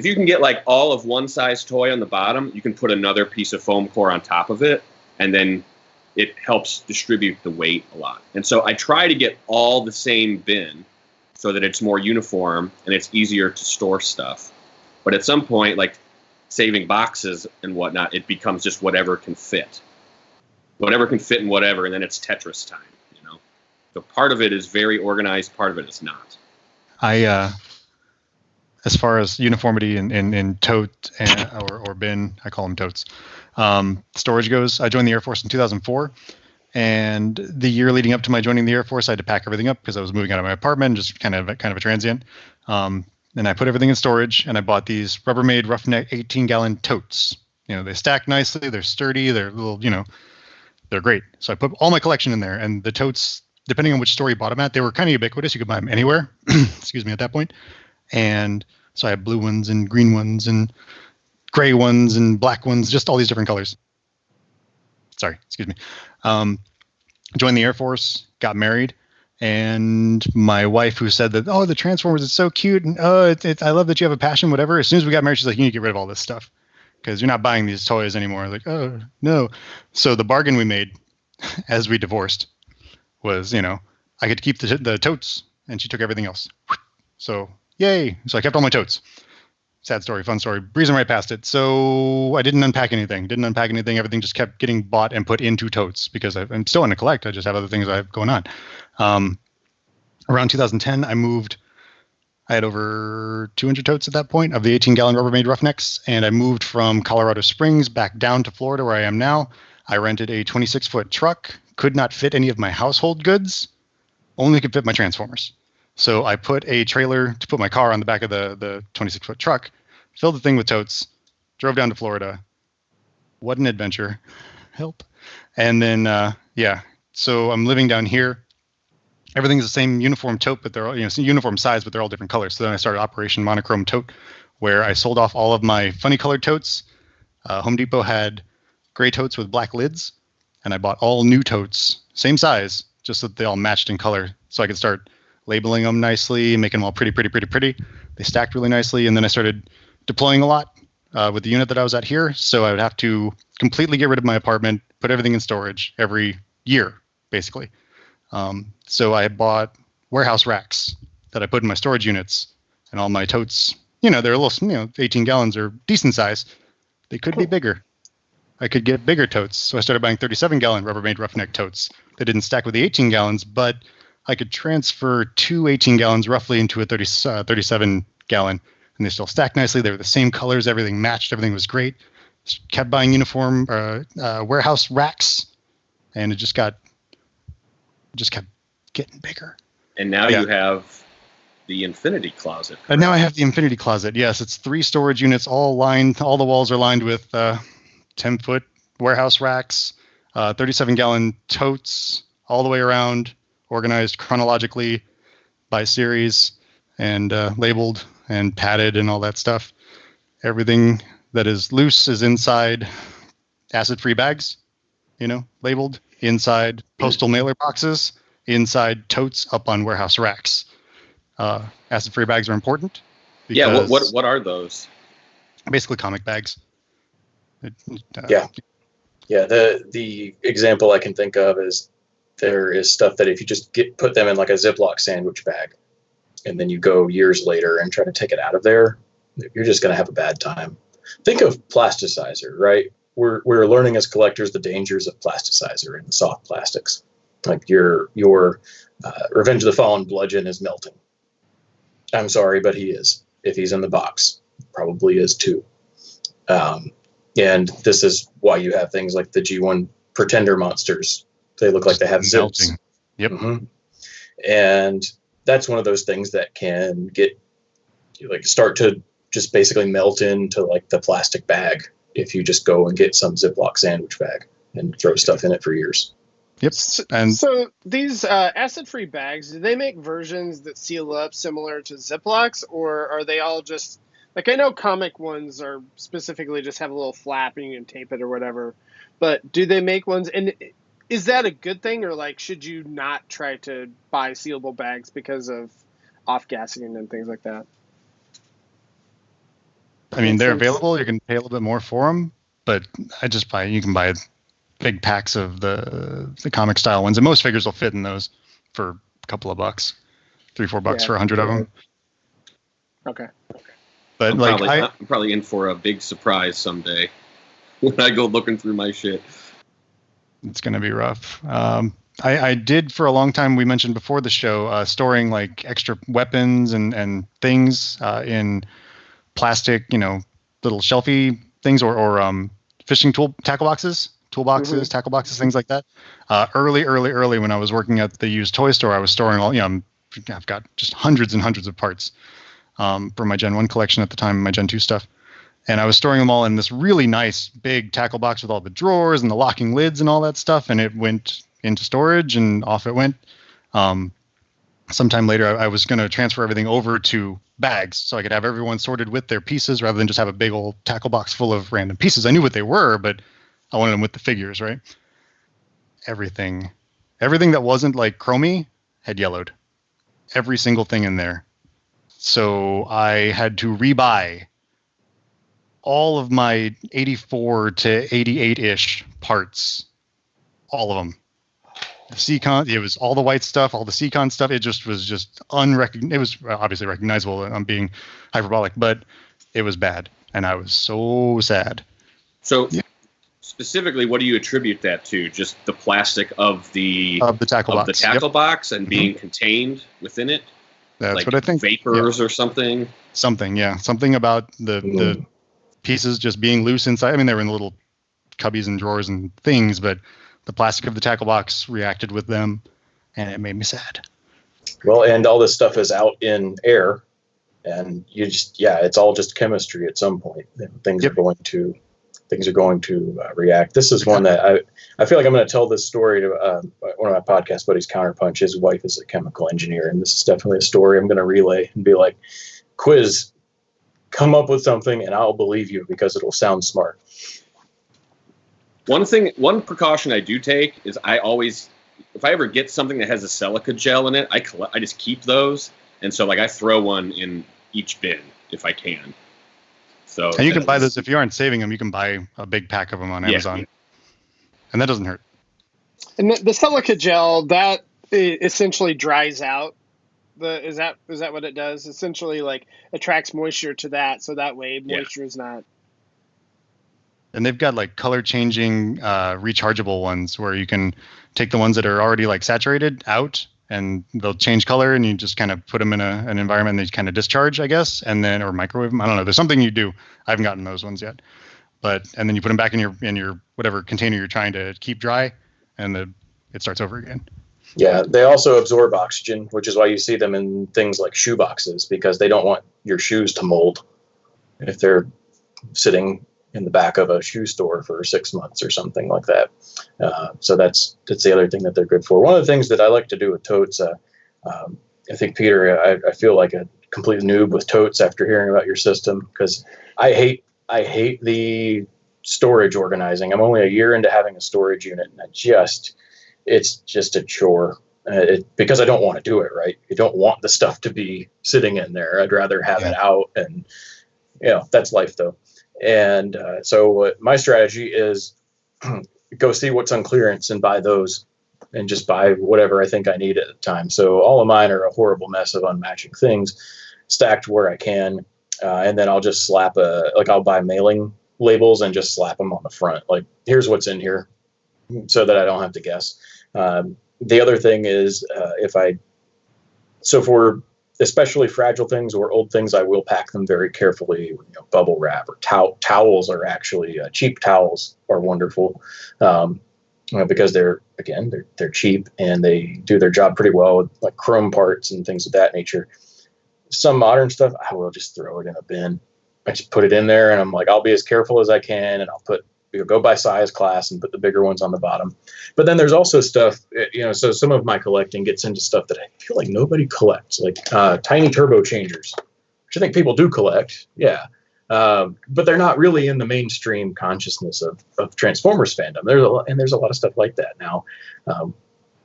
you can get like all of one size toy on the bottom, you can put another piece of foam core on top of it. And then it helps distribute the weight a lot. And so I try to get all the same bin so that it's more uniform and it's easier to store stuff. But at some point, like saving boxes and whatnot, it becomes just whatever can fit. Whatever can fit in whatever, and then it's Tetris time, you know? So part of it is very organized, part of it is not. As far as uniformity in tote or bin, I call them totes, storage goes, I joined the Air Force in 2004. And the year leading up to my joining the Air Force, I had to pack everything up because I was moving out of my apartment, just kind of a transient. And I put everything in storage, and I bought these Rubbermaid Roughneck 18-gallon totes. You know, they stack nicely, they're sturdy, they're little, they're great. So I put all my collection in there, and the totes, depending on which store you bought them at, they were kind of ubiquitous. You could buy them anywhere, excuse me, at that point. And so I have blue ones and green ones and gray ones and black ones, just all these different colors. Sorry, excuse me. Joined the Air Force, got married. And my wife, who said that, the Transformers is so cute, and I love that you have a passion, whatever. As soon as we got married, she's like, you need to get rid of all this stuff because you're not buying these toys anymore. I was like, oh, no. So the bargain we made as we divorced was, I could keep the totes, and she took everything else. So, yay. So I kept all my totes. Sad story, fun story. Breezing right past it. So I didn't unpack anything. Everything just kept getting bought and put into totes because I'm still in to collect. I just have other things I have going on. Around 2010, I moved. I had over 200 totes at that point of the 18-gallon Rubbermaid Roughnecks, and I moved from Colorado Springs back down to Florida where I am now. I rented a 26-foot truck, could not fit any of my household goods, only could fit my Transformers. So I put a trailer to put my car on the back of the 26-foot truck, filled the thing with totes, drove down to Florida. What an adventure. Help. And then, so I'm living down here. Everything's the same uniform tote, but they're all, uniform size, but they're all different colors. So then I started Operation Monochrome Tote, where I sold off all of my funny colored totes. Home Depot had gray totes with black lids, and I bought all new totes, same size, just so that they all matched in color, so I could start labeling them nicely, making them all pretty. They stacked really nicely, and then I started deploying a lot with the unit that I was at here, so I would have to completely get rid of my apartment, put everything in storage every year, basically. So I bought warehouse racks that I put in my storage units, and all my totes, they're a little, 18 gallons are decent size. They could be bigger. I could get bigger totes. So I started buying 37-gallon Rubbermaid Roughneck totes that didn't stack with the 18 gallons, but I could transfer 2 18 gallons roughly into a 37-gallon, and they still stacked nicely. They were the same colors. Everything matched. Everything was great. Just kept buying uniform warehouse racks, and it just kept getting bigger. And now you have the infinity closet. And now I have the infinity closet. Yes, it's 3 storage units, all lined. All the walls are lined with 10-foot warehouse racks, 37-gallon totes all the way around, organized chronologically by series, and labeled and padded and all that stuff. Everything that is loose is inside acid-free bags, labeled, inside postal mailer boxes, inside totes up on warehouse racks. Acid-free bags are important. Yeah, what are those? Basically comic bags. Yeah. The example I can think of is there is stuff that if you just put them in like a Ziploc sandwich bag, and then you go years later and try to take it out of there, you're just going to have a bad time. Think of plasticizer, right? We're learning as collectors the dangers of plasticizer and the soft plastics. Like your Revenge of the Fallen bludgeon is melting. I'm sorry, but he is. If he's in the box, probably is too. And this is why you have things like the G1 Pretender monsters. They look like they have zips. Melting. Yep. Mm-hmm. And that's one of those things that can start to just basically melt into like the plastic bag if you just go and get some Ziploc sandwich bag and throw stuff in it for years. Yep. And so these acid-free bags, do they make versions that seal up similar to Ziplocs, or are they all just like, I know comic ones are specifically just have a little flap and you can tape it or whatever, but do they make ones, and is that a good thing, or like should you not try to buy sealable bags because of off-gassing and things like that? I mean, they're available. You can pay a little bit more for them, but you can buy big packs of the comic style ones, and most figures will fit in those for a couple of bucks, $3-4 for 100 of them. Okay. But I'm probably in for a big surprise someday when I go looking through my shit. It's going to be rough. I did for a long time, we mentioned before the show, storing like extra weapons and things in plastic, little shelfie things or fishing tackle boxes, toolboxes, tackle boxes, things like that. Early when I was working at the used toy store, I was storing all, I've got just hundreds and hundreds of parts for my Gen 1 collection at the time, my Gen 2 stuff. And I was storing them all in this really nice big tackle box with all the drawers and the locking lids and all that stuff. And it went into storage and off it went. Sometime later, I was going to transfer everything over to bags so I could have everyone sorted with their pieces rather than just have a big old tackle box full of random pieces. I knew what they were, but I wanted them with the figures, right? Everything that wasn't like chromey had yellowed. Every single thing in there. So I had to rebuy all of my 84 to 88-ish parts. All of them. The Seacon, it was all the white stuff, all the Seacon stuff. It just was unrecognizable. It was obviously recognizable, and I'm being hyperbolic, but it was bad. And I was so sad. So specifically, what do you attribute that to? Just the plastic of the tackle box. The tackle box and being contained within it? That's like what I think. Vapors or something? Something, yeah. Something about the pieces just being loose inside. I mean, they were in little cubbies and drawers and things, but the plastic of the tackle box reacted with them, and it made me sad. Well, and all this stuff is out in air, and you just, yeah, it's all just chemistry at some point. Things Yep. are going to react. This is one that I feel like I'm going to tell this story to one of my podcast buddies, Counterpunch. His wife is a chemical engineer, and this is definitely a story I'm going to relay and be like, Quiz, come up with something and I'll believe you because it'll sound smart. One precaution I do take is I always, if I ever get something that has a silica gel in it, I just keep those. And so, like, I throw one in each bin if I can. So, and you can buy those if you aren't saving them. You can buy a big pack of them on Amazon, and that doesn't hurt. And the silica gel that essentially dries out. Is that what it does? Essentially, like, attracts moisture to that, so that way moisture is not. And they've got like color changing rechargeable ones where you can take the ones that are already like saturated out and they'll change color, and you just kind of put them in an environment and they kind of discharge, I guess, and then or microwave them. I don't know. There's something you do. I haven't gotten those ones yet, and then you put them back in your whatever container you're trying to keep dry, and it starts over again. Yeah, they also absorb oxygen, which is why you see them in things like shoe boxes, because they don't want your shoes to mold if they're sitting in the back of a shoe store for 6 months or something like that. So that's the other thing that they're good for. One of the things that I like to do with totes, I think, Peter, I feel like a complete noob with totes after hearing about your system, because I hate the storage organizing. I'm only a year into having a storage unit, and it's just a chore. Because I don't want to do it, right? You don't want the stuff to be sitting in there. I'd rather have it out, and that's life though. And so my strategy is go see what's on clearance and buy those, and just buy whatever I think I need at the time. So all of mine are a horrible mess of unmatching things stacked where I can. And then I'll just slap I'll buy mailing labels and just slap them on the front. Like, here's what's in here, so that I don't have to guess. The other thing is for especially fragile things or old things, I will pack them very carefully. Bubble wrap or towels are actually cheap towels are wonderful, because they're cheap and they do their job pretty well with like chrome parts and things of that nature. Some modern stuff, I will just throw it in a bin. I just put it in there, and I'm like, I'll be as careful as I can, and I'll go by size class and put the bigger ones on the bottom. But then there's also stuff, so some of my collecting gets into stuff that I feel like nobody collects, like tiny turbo changers, which I think people do collect. Yeah. But they're not really in the mainstream consciousness of Transformers fandom. There's a lot of stuff like that now.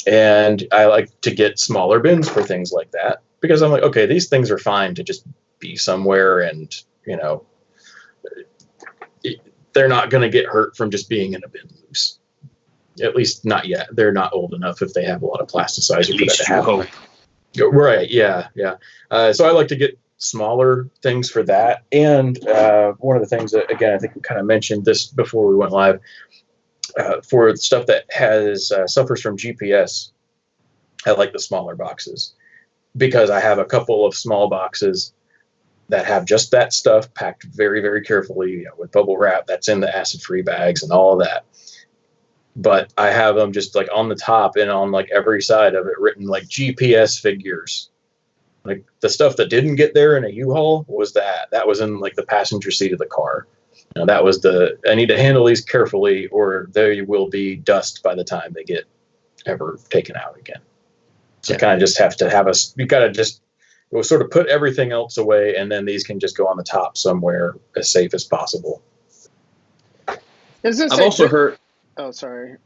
And I like to get smaller bins for things like that, because I'm like, okay, these things are fine to just be somewhere, and, they're not going to get hurt from just being in a bin loose. At least not yet. They're not old enough if they have a lot of plasticizer for that to happen. Right. Yeah. Yeah. So I like to get smaller things for that. And one of the things that, again, I think we kind of mentioned this before we went live, for stuff that suffers from GPS, I like the smaller boxes, because I have a couple of small boxes that have just that stuff packed very, very carefully, with bubble wrap that's in the acid-free bags and all of that. But I have them just like on the top and on like every side of it written like GPS figures. Like, the stuff that didn't get there in a U-Haul was that was in like the passenger seat of the car. That was I need to handle these carefully, or there will be dust by the time they get ever taken out again. So you kind of just have to you got to just sort of put everything else away, and then these can just go on the top somewhere as safe as possible. I've also heard. Oh, sorry.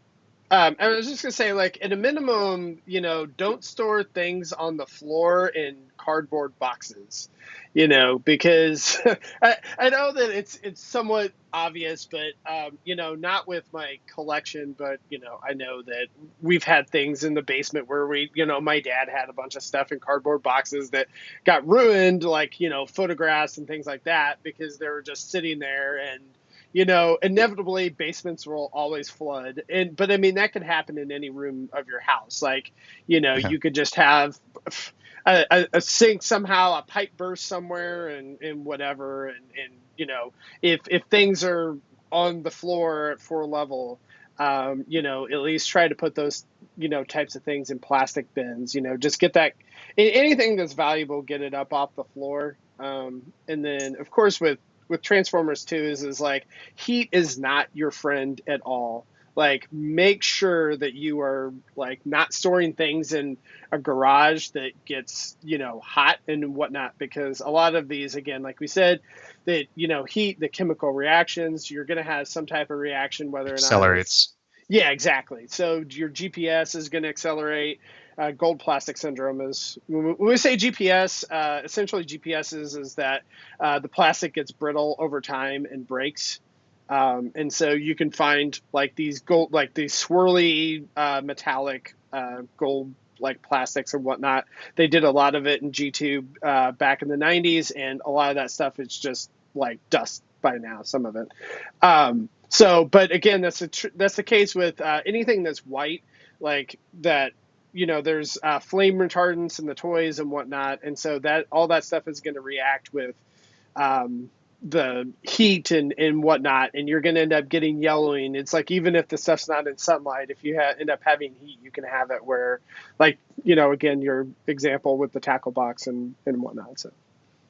I was just gonna say, like, at a minimum, don't store things on the floor in cardboard boxes, because I know that it's somewhat obvious, but not with my collection, but I know that we've had things in the basement where my dad had a bunch of stuff in cardboard boxes that got ruined, like photographs and things like that, because they were just sitting there. And inevitably basements will always flood. But I mean, that could happen in any room of your house. Like, you could just have a sink somehow, a pipe burst somewhere, and whatever. And if things are on the floor at floor level, at least try to put those, types of things in plastic bins. Just get that, anything that's valuable, get it up off the floor. And then, of course, with Transformers too, is like heat is not your friend at all. Like, make sure that you are like not storing things in a garage that gets, hot and whatnot, because a lot of these, again, like we said, that, heat, the chemical reactions, you're going to have some type of reaction, whether or not Accelerates. yeah, exactly. So your GPS is going to accelerate. Gold plastic syndrome is, when we say GPS, essentially GPS is that the plastic gets brittle over time and breaks. And so you can find like these swirly metallic gold like plastics and whatnot. They did a lot of it in G-Tube back in the 90s, and a lot of that stuff is just like dust by now, some of it. But again, that's the case with anything that's white, like that. There's flame retardants in the toys and whatnot, and so that all that stuff is going to react with the heat and whatnot, and you're going to end up getting yellowing. It's like, even if the stuff's not in sunlight, if you end up having heat, you can have it where, like, again, your example with the tackle box and whatnot. So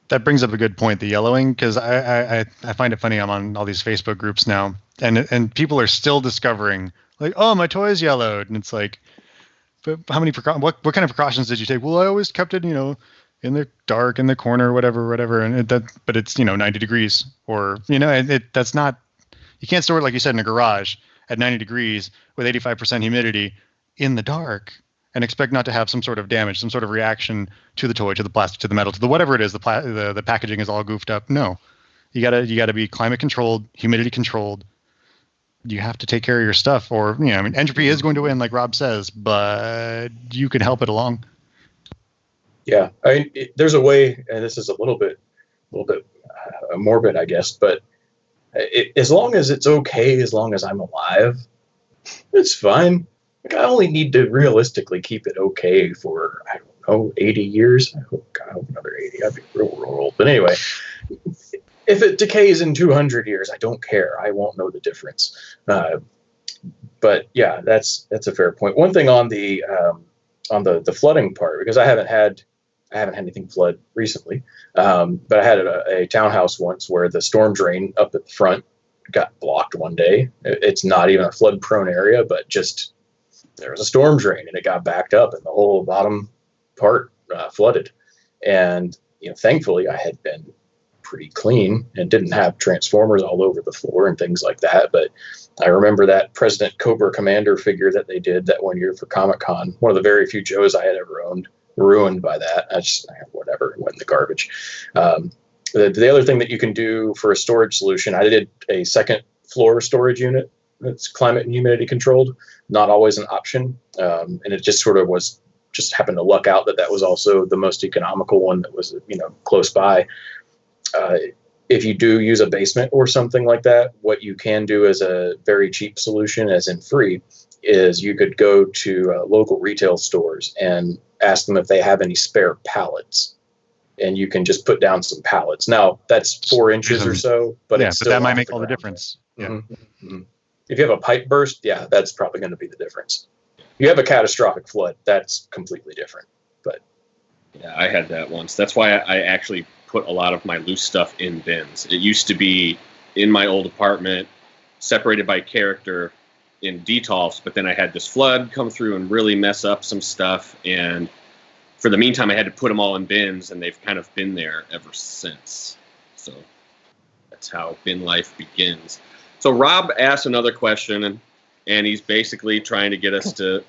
that brings up a good point, the yellowing, because I find it funny. I'm on all these Facebook groups now, and people are still discovering, like, oh, my toy's yellowed, and it's like, but how many what kind of precautions did you take? Well, I always kept it, in the dark, in the corner, whatever, and but it's 90 degrees, or that's not, you can't store it, like you said, in a garage at 90 degrees with 85% humidity in the dark and expect not to have some sort of damage, some sort of reaction to the toy, to the plastic, to the metal, to the whatever it is. The packaging is all goofed up. No, you gotta be climate controlled, humidity controlled. You have to take care of your stuff, or entropy is going to win, like Rob says, but you can help it along. Yeah, there's a way, and this is a little bit morbid, I guess, but as long as it's okay, as long as I'm alive, it's fine. Like, I only need to realistically keep it okay for, I don't know, 80 years. I hope another 80. I'd be real old. But anyway, if it decays in 200 years, I don't care. I won't know the difference. But yeah, that's a fair point. One thing on the flooding part, because I haven't had anything flood recently, but I had a townhouse once where the storm drain up at the front got blocked one day. It's not even a flood prone area, but just there was a storm drain and it got backed up and the whole bottom part flooded. And thankfully I had been pretty clean and didn't have transformers all over the floor and things like that. But I remember that President Cobra Commander figure that they did that one year for Comic-Con, one of the very few Joes I had ever owned, ruined by that. Whatever, went in the garbage. The other thing that you can do for a storage solution, I did a second floor storage unit that's climate and humidity controlled, not always an option. And it just sort of happened to luck out that was also the most economical one that was, close by. If you do use a basement or something like that, what you can do as a very cheap solution, as in free, is you could go to local retail stores and ask them if they have any spare pallets. And you can just put down some pallets. Now, that's 4 inches or so, but yeah, it's but still that might make all the difference. Yeah. Mm-hmm. Mm-hmm. If you have a pipe burst, yeah, that's probably going to be the difference. If you have a catastrophic flood, that's completely different. But yeah, I had that once. That's why I actually put a lot of my loose stuff in bins. It used to be in my old apartment, separated by character in detolfs, but then I had this flood come through and really mess up some stuff, and for the meantime I had to put them all in bins, and they've kind of been there ever since. So that's how bin life begins. So Rob asked another question, and he's basically trying to get us to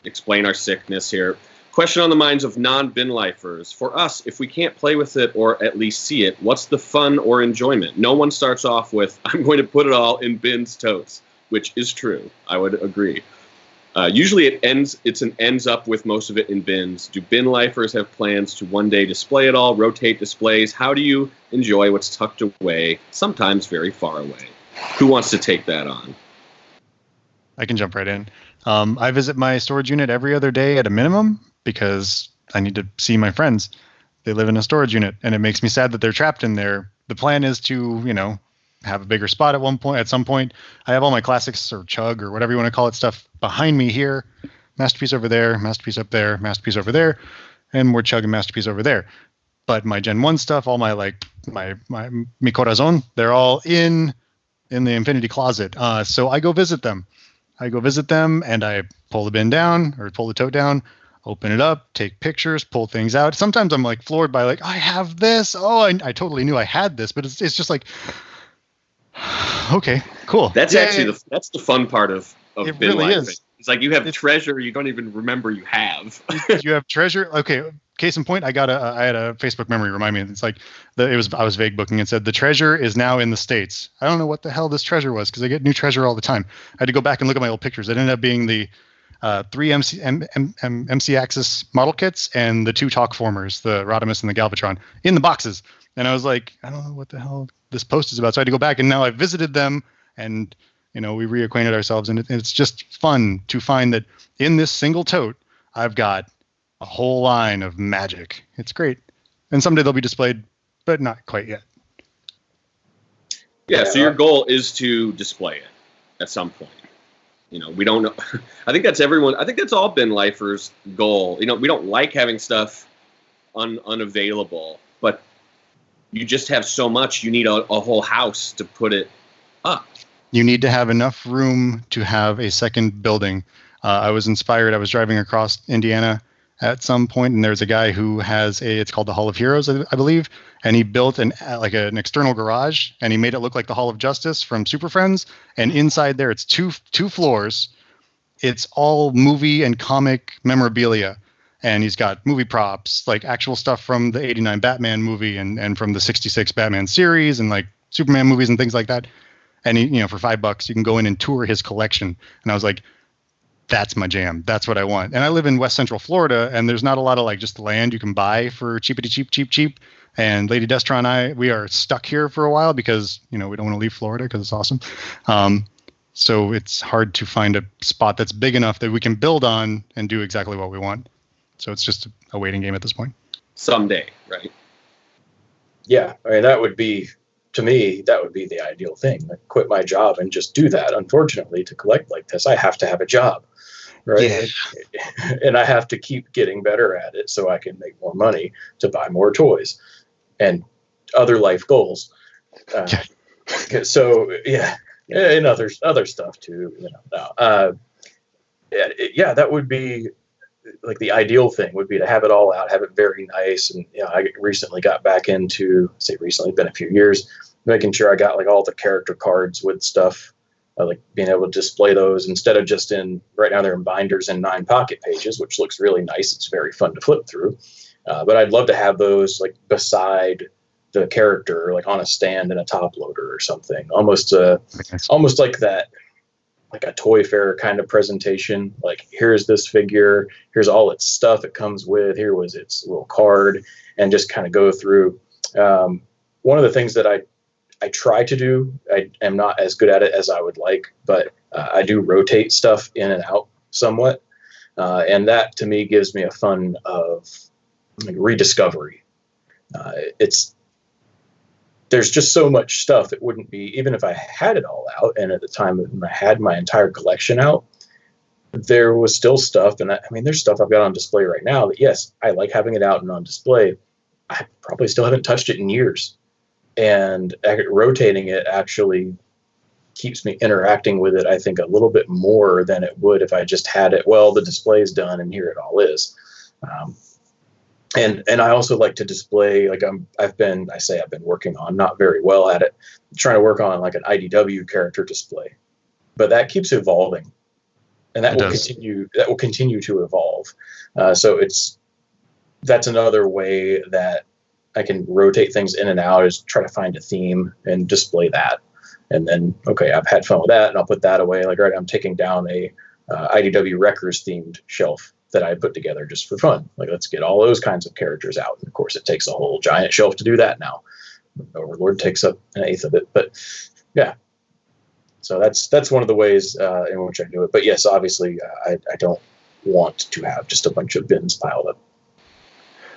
explain our sickness here. Question on the minds of non-bin lifers. For us, if we can't play with it or at least see it, what's the fun or enjoyment? No one starts off with, I'm going to put it all in bins totes, which is true. I would agree. Usually it ends up with most of it in bins. Do bin lifers have plans to one day display it all, rotate displays? How do you enjoy what's tucked away, sometimes very far away? Who wants to take that on? I can jump right in. I visit my storage unit every other day at a minimum because I need to see my friends. They live in a storage unit, and it makes me sad that they're trapped in there. The plan is to, have a bigger spot at some point. I have all my classics or chug or whatever you want to call it stuff behind me here. Masterpiece over there, masterpiece up there, masterpiece over there, and more chug and masterpiece over there. But my Gen 1 stuff, all my mi corazon, they're all in the Infinity Closet. So I go visit them. And I pull the bin down or pull the tote down, open it up, take pictures, pull things out. Sometimes I'm like floored by like, I have this. Oh, I totally knew I had this, but it's just like, okay, cool. That's actually that's the fun part of it bin really life. is. It's like you have treasure you don't even remember you have. You have treasure. Okay. Case in point, I had a Facebook memory remind me. It's like I was vague booking and said the treasure is now in the States. I don't know what the hell this treasure was because I get new treasure all the time. I had to go back and look at my old pictures. It ended up being the 3 MC Axis model kits and the 2 talk formers, the Rodimus and the Galvatron, in the boxes. And I was like, I don't know what the hell this post is about. So I had to go back, and now I visited them, and we reacquainted ourselves, and it's just fun to find that in this single tote, I've got a whole line of magic. It's great. And someday they'll be displayed, but not quite yet. Yeah, so your goal is to display it at some point. We don't know. I think that's all bin lifers' goal. We don't like having stuff unavailable, but you just have so much, you need a whole house to put it up. You need to have enough room to have a second building. I was inspired. I was driving across Indiana at some point, and there's a guy who has it's called the Hall of Heroes, I believe, and he built an external garage, and he made it look like the Hall of Justice from Super Friends, and inside there it's two floors. It's all movie and comic memorabilia, and he's got movie props, like actual stuff from the 89 Batman movie and from the 66 Batman series, and like Superman movies and things like that. And he, for $5 you can go in and tour his collection. And I was like, that's my jam. That's what I want. And I live in West Central Florida, and there's not a lot of like just land you can buy for cheapity cheap. And Lady Destra and I, we are stuck here for a while because, we don't want to leave Florida because it's awesome. So it's hard to find a spot that's big enough that we can build on and do exactly what we want. So it's just a waiting game at this point. Someday, right? Yeah. I mean, to me, that would be the ideal thing. Like, quit my job and just do that. Unfortunately, to collect like this, I have to have a job. Right. Yeah. And I have to keep getting better at it so I can make more money to buy more toys and other life goals. So, yeah. And other stuff too. That would be like the ideal thing would be to have it all out, have it very nice. And I recently got back into, been a few years, making sure I got like all the character cards with stuff. Like being able to display those instead of just right now they're in binders and 9 pocket pages, which looks really nice. It's very fun to flip through. But I'd love to have those like beside the character, like on a stand in a top loader or something, almost like that, like a toy fair kind of presentation. Like, here's this figure, here's all its stuff it comes with, here was its little card, and just kind of go through. One of the things that I try to do, I am not as good at it as I would like, but I do rotate stuff in and out somewhat. And that to me gives me a fun of like rediscovery. There's just so much stuff. It wouldn't be, even if I had it all out, and at the time when I had my entire collection out, there was still stuff. And there's stuff I've got on display right now that, yes, I like having it out and on display. I probably still haven't touched it in years. And rotating it actually keeps me interacting with it, I think, a little bit more than it would if I just had it, well, the display's done and here it all is. And I also like to display, like I've been working on, not very well at it, trying to work on like an IDW character display, but that keeps evolving, and that will continue to evolve. So that's another way that I can rotate things in and out, is try to find a theme and display that. And then, okay, I've had fun with that, and I'll put that away. Like, right, I'm taking down a IDW Wreckers themed shelf that I put together just for fun. Like, let's get all those kinds of characters out. And of course, it takes a whole giant shelf to do that now. Overlord takes up 1/8 of it, but yeah. So that's one of the ways in which I do it. But yes, obviously, I don't want to have just a bunch of bins piled up.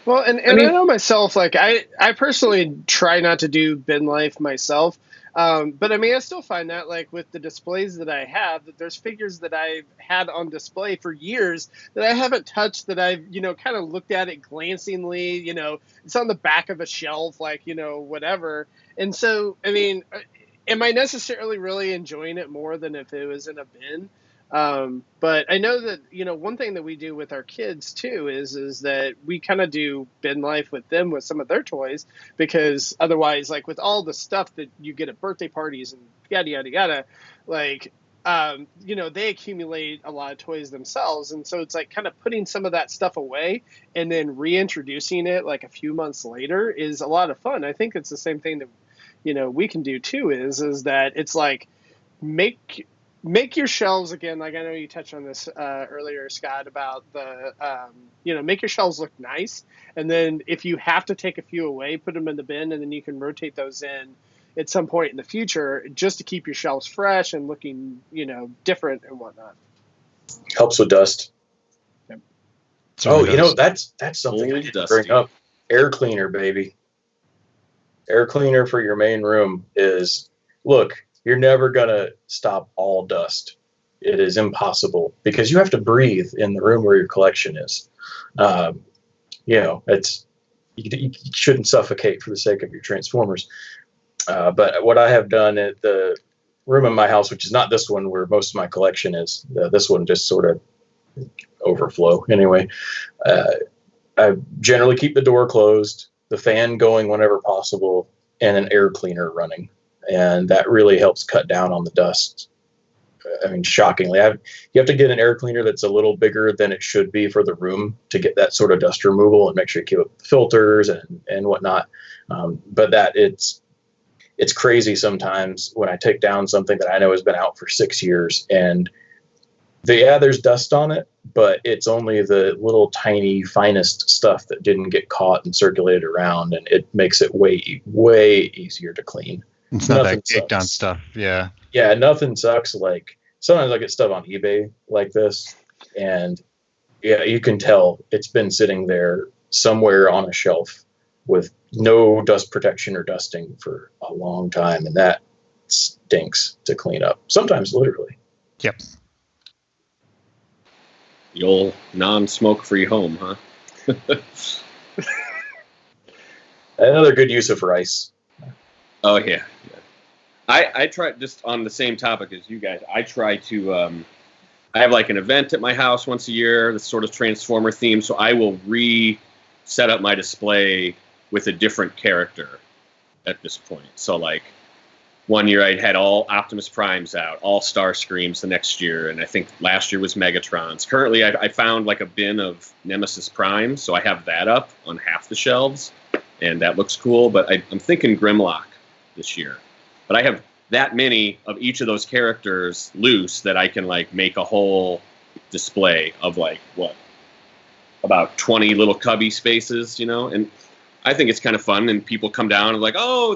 Well, and I know myself, like I personally try not to do bin life myself. But I mean, I still find that like with the displays that I have, that there's figures that I've had on display for years that I haven't touched, that I've, kind of looked at it glancingly, it's on the back of a shelf, like, whatever. And so, I mean, am I necessarily really enjoying it more than if it was in a bin? But I know that, one thing that we do with our kids too is that we kind of do bin life with them with some of their toys, because otherwise, like with all the stuff that you get at birthday parties and yada, yada, yada, like, they accumulate a lot of toys themselves. And so it's like kind of putting some of that stuff away and then reintroducing it like a few months later is a lot of fun. I think it's the same thing that, we can do too, is that it's like, make your shelves again. Like I know you touched on this earlier, Scott, about the make your shelves look nice, and then if you have to take a few away, put them in the bin, and then you can rotate those in at some point in the future, just to keep your shelves fresh and looking different and whatnot. Helps with dust. Yep. That's something I didn't bring up. Air cleaner, baby. Air cleaner for your main room is, look, you're never going to stop all dust. It is impossible because you have to breathe in the room where your collection is. You shouldn't suffocate for the sake of your Transformers. But what I have done at the room in my house, which is not this one where most of my collection is, this one just sort of overflow. Anyway, I generally keep the door closed, the fan going whenever possible, and an air cleaner running. And that really helps cut down on the dust. I mean, shockingly, you have to get an air cleaner that's a little bigger than it should be for the room to get that sort of dust removal and make sure you keep up the filters and whatnot. But it's crazy sometimes when I take down something that I know has been out for 6 years and there's dust on it, but it's only the little tiny finest stuff that didn't get caught and circulated around, and it makes it way, way easier to clean. It's not that caked on stuff. Yeah. Yeah, nothing sucks. Like sometimes I get stuff on eBay like this, and yeah, you can tell it's been sitting there somewhere on a shelf with no dust protection or dusting for a long time, and that stinks to clean up. Sometimes literally. Yep. The old non-smoke-free home, huh? Another good use of rice. Oh, yeah. I try, just on the same topic as you guys, I try to, I have like an event at my house once a year, that's sort of Transformer themed, so I will set up my display with a different character at this point. So like, one year I had all Optimus Primes out, all Starscreams the next year, and I think last year was Megatrons. Currently, I found like a bin of Nemesis Prime, so I have that up on half the shelves, and that looks cool. But I'm thinking Grimlock this year. But I have that many of each of those characters loose that I can like make a whole display of like, about 20 little cubby spaces, and I think it's kind of fun, and people come down and like, oh,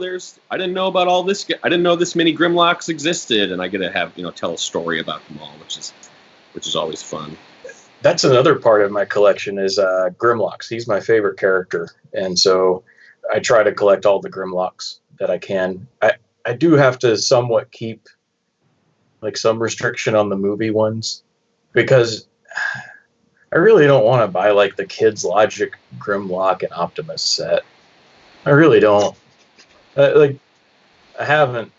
I didn't know about all this. I didn't know this many Grimlocks existed, and I get to have tell a story about them all, which is always fun. That's another part of my collection is Grimlocks. He's my favorite character, and so I try to collect all the Grimlocks that I can. I do have to somewhat keep like some restriction on the movie ones because I really don't want to buy like the Kids Logic Grimlock and Optimus set. I really don't. I haven't,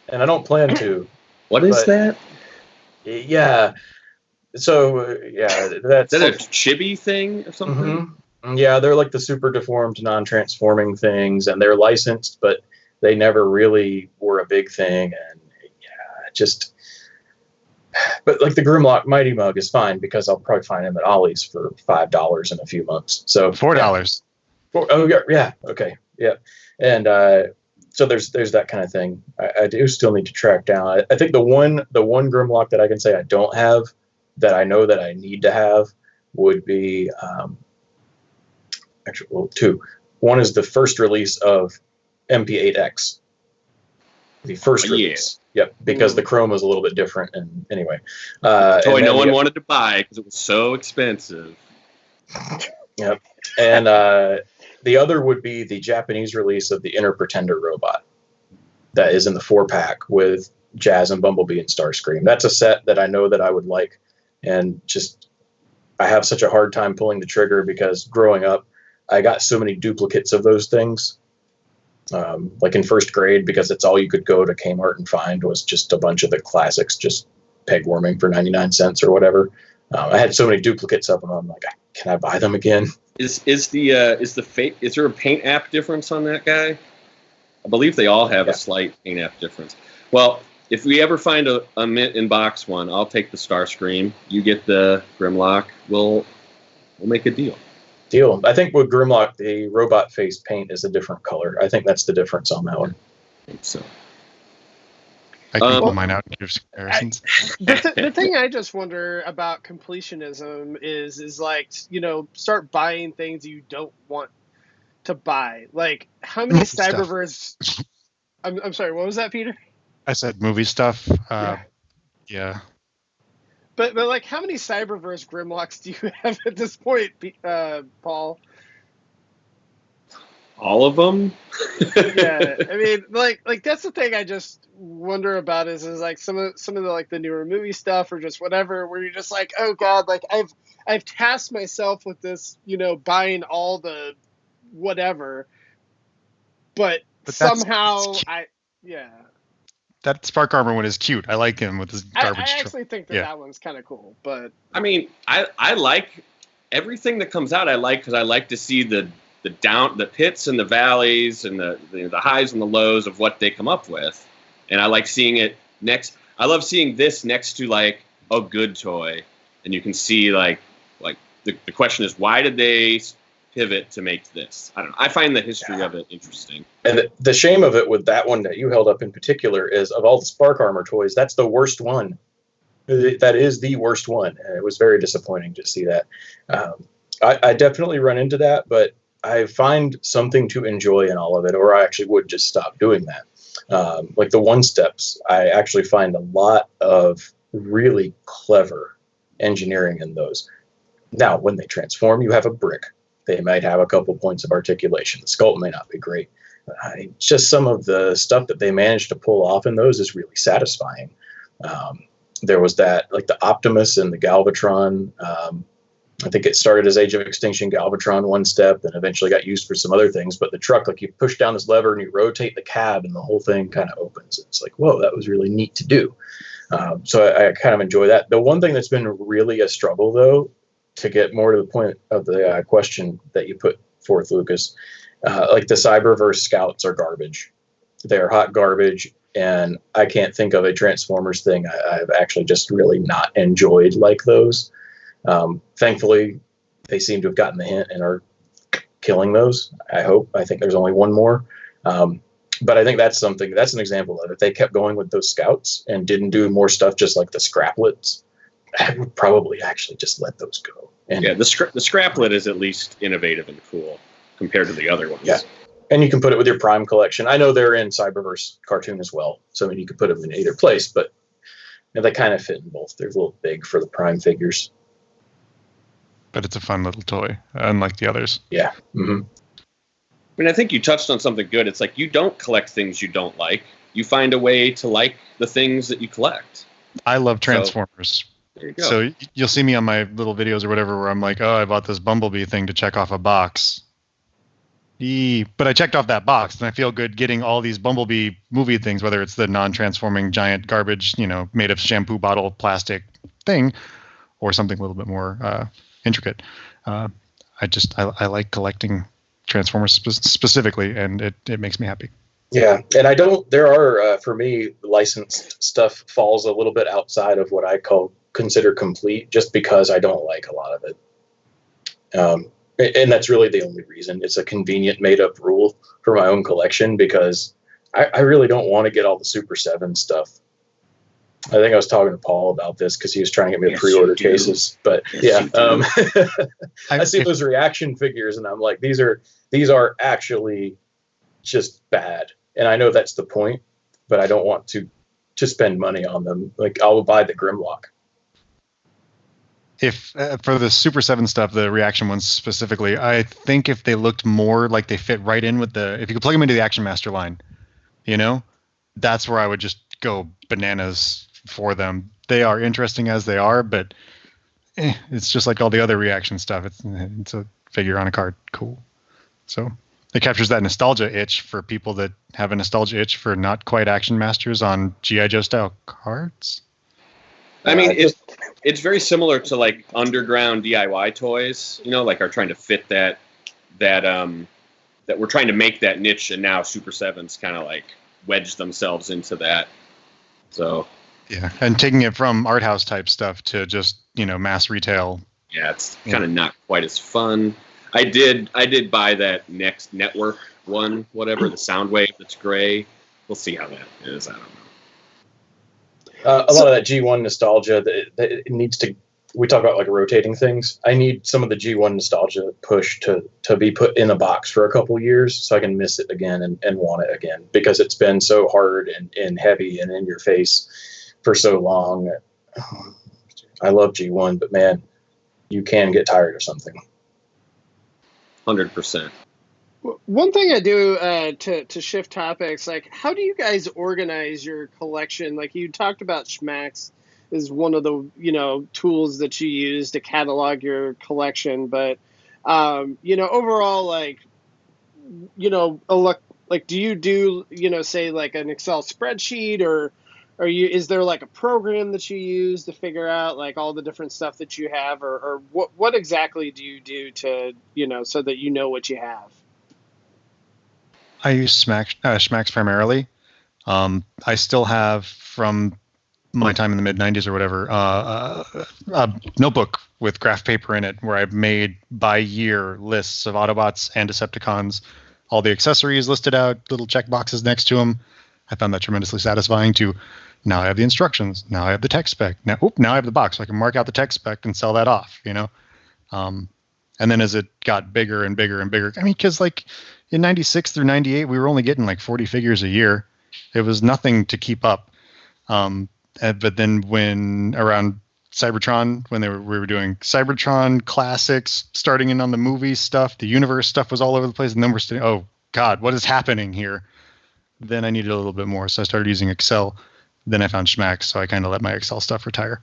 and I don't plan to. What is that? Yeah. So that's is that a chibi thing or something? Mm-hmm. Yeah, they're like the super deformed, non-transforming things, and they're licensed, but they never really were a big thing. And but like the Grimlock Mighty Mug is fine because I'll probably find him at Ollie's for $5 in a few months. So $4. Oh yeah, okay, yeah, and so there's that kind of thing. I do still need to track down. I think the one Grimlock that I can say I don't have that I know that I need to have would be two. One is the first release of MP8X. The first release. Yep, because the chrome was a little bit different. And anyway. Toy no one wanted to buy because it was so expensive. Yep. And the other would be the Japanese release of the Inner Pretender robot. that is in the 4-pack with Jazz and Bumblebee and Starscream. That's a set that I know that I would like, and just I have such a hard time pulling the trigger because growing up, I got so many duplicates of those things. Like in first grade, because it's all you could go to Kmart and find was just a bunch of the classics, just peg warming for 99 cents or whatever. I had so many duplicates of them. I'm like, can I buy them again? Is there a paint app difference on that guy? I believe they all have a slight paint app difference. Well, if we ever find a mint in box one, I'll take the Starscream. You get the Grimlock. We'll make a deal. I think with Grimlock, the robot face paint is a different color. I think that's the difference on that one. I think so. I can pull mine out and give some comparisons. The thing I just wonder about completionism is like, start buying things you don't want to buy. Like, how many Cyberverse... I'm sorry, what was that, Peter? I said movie stuff. Yeah. But like, how many Cyberverse Grimlocks do you have at this point, Paul? All of them? Yeah, I mean, like that's the thing I just wonder about is like some of the like the newer movie stuff or just whatever, where you're just like, oh god, like I've tasked myself with this, buying all the whatever, but somehow that Spark Armor one is cute. I like him with his garbage. I actually think that one's kind of cool, but I mean, I like everything that comes out. I like because I like to see the pits and the valleys and the highs and the lows of what they come up with, and I like seeing it next. I love seeing this next to like a good toy, and you can see like the question is, why did they pivot to make this? I don't know. I find the history of it interesting. And the shame of it with that one that you held up in particular is, of all the Spark Armor toys, that's the worst one. That is the worst one, and it was very disappointing to see that. I definitely run into that, but I find something to enjoy in all of it, or I actually would just stop doing that. Like the one steps, I actually find a lot of really clever engineering in those. Now, when they transform, you have a brick. They might have a couple points of articulation. The sculpt may not be great. Just some of the stuff that they managed to pull off in those is really satisfying. There was that, like the Optimus and the Galvatron. I think it started as Age of Extinction Galvatron one step and eventually got used for some other things. But the truck, like you push down this lever and you rotate the cab and the whole thing kind of opens. It's like, whoa, that was really neat to do. So I kind of enjoy that. The one thing that's been really a struggle, though, to get more to the point of the question that you put forth, Lucas, like the Cyberverse Scouts are garbage. They're hot garbage, and I can't think of a Transformers thing I've actually just really not enjoyed like those. Thankfully, they seem to have gotten the hint and are killing those. I think there's only one more. But I think that's an example of it. If they kept going with those Scouts and didn't do more stuff just like the Scraplets, I would probably actually just let those go. And the Scraplet is at least innovative and cool compared to the other ones. Yeah, and you can put it with your Prime collection. I know they're in Cyberverse cartoon as well, so I mean you could put them in either place, but they kind of fit in both. They're a little big for the Prime figures. But it's a fun little toy, unlike the others. Yeah. Mm-hmm. I mean, I think you touched on something good. It's like you don't collect things you don't like. You find a way to like the things that you collect. I love Transformers. There you go. So you'll see me on my little videos or whatever where I'm like, oh, I bought this Bumblebee thing to check off a box. But I checked off that box, and I feel good getting all these Bumblebee movie things, whether it's the non-transforming giant garbage, made of shampoo bottle plastic thing, or something a little bit more intricate. I like collecting Transformers specifically, and it makes me happy. Yeah, and there are, for me, licensed stuff falls a little bit outside of what I consider complete, just because I don't like a lot of it. And that's really the only reason. It's a convenient made-up rule for my own collection, because I really don't want to get all the Super 7 stuff. I think I was talking to Paul about this because he was trying to get me to pre-order cases. But I see those reaction figures, and I'm like, these are actually just bad. And I know that's the point, but I don't want to spend money on them. Like, I'll buy the Grimlock. If for the Super 7 stuff, the reaction ones specifically, I think if they looked more like they fit right in with if you could plug them into the Action Master line, that's where I would just go bananas for them. They are interesting as they are, but it's just like all the other reaction stuff. It's a figure on a card. Cool. So it captures that nostalgia itch for people that have a nostalgia itch for not quite Action Masters on G.I. Joe style cards. I mean, it's very similar to like underground DIY toys, like are trying to fit that we're trying to make that niche, and now Super Sevens kind of like wedge themselves into that. So yeah, and taking it from art house type stuff to just mass retail. Yeah, it's kind of not quite as fun. I did buy that next network one, whatever, the Soundwave that's gray. We'll see how that is. I don't know. A lot of that G1 nostalgia that it needs to. We talk about like rotating things. I need some of the G1 nostalgia push to be put in a box for a couple years so I can miss it again and want it again, because it's been so hard and heavy and in your face for so long. I love G1, but man, you can get tired of something. 100%. One thing I do to shift topics, like how do you guys organize your collection? Like you talked about Schmacks is one of the tools that you use to catalog your collection, but overall, like do you do say like an Excel spreadsheet, or is there like a program that you use to figure out like all the different stuff that you have, or what exactly do you do to so that you know what you have? I use Schmacks primarily. I still have from my time in the mid-90s or whatever a notebook with graph paper in it where I've made by year lists of Autobots and Decepticons, all the accessories listed out, little check boxes next to them. I found that tremendously satisfying to now I have the instructions, now I have the tech spec, now I have the box, so I can mark out the tech spec and sell that off, and then as it got bigger and bigger and bigger, I mean, because like in 96 through 98, we were only getting like 40 figures a year. It was nothing to keep up. But then when around Cybertron, when we were doing Cybertron classics, starting in on the movie stuff, the universe stuff was all over the place. And then we're saying, oh God, what is happening here? Then I needed a little bit more. So I started using Excel. Then I found Schmacks. So I kind of let my Excel stuff retire.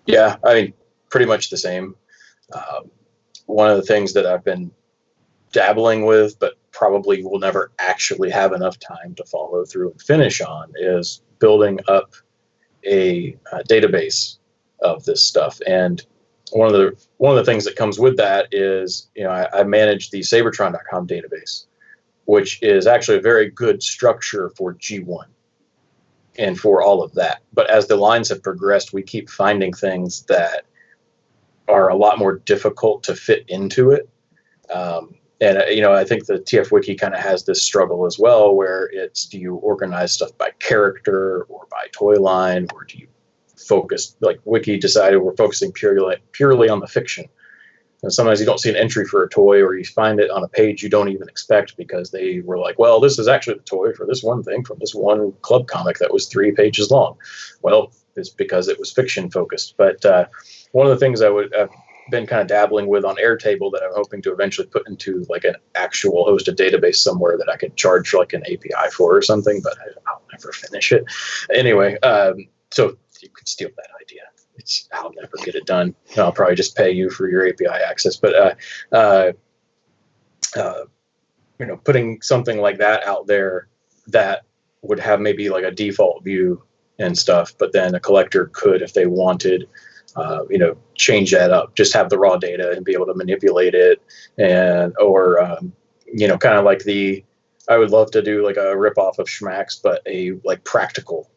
Yeah, I mean, pretty much the same. One of the things that I've been dabbling with, but probably will never actually have enough time to follow through and finish on, is building up a database of this stuff. And one of the things that comes with that is, I manage the Sabertron.com database, which is actually a very good structure for G1 and for all of that. But as the lines have progressed, we keep finding things that are a lot more difficult to fit into it. And I think the TF Wiki kind of has this struggle as well, where it's, do you organize stuff by character or by toy line, or do you focus, like Wiki decided we're focusing purely on the fiction. And sometimes you don't see an entry for a toy, or you find it on a page you don't even expect because they were like, well, this is actually the toy for this one thing from this one club comic that was 3 pages long. Well, it's because it was fiction focused. But one of the things I've been kind of dabbling with on Airtable that I'm hoping to eventually put into like an actual hosted database somewhere that I could charge like an API for or something, but I'll never finish it. Anyway, so you could steal that idea. I'll never get it done. I'll probably just pay you for your API access. But putting something like that out there that would have maybe like a default view and stuff, but then a collector could, if they wanted, change that up, just have the raw data and be able to manipulate it, or kind of like I would love to do like a rip off of Schmacks, but a like practical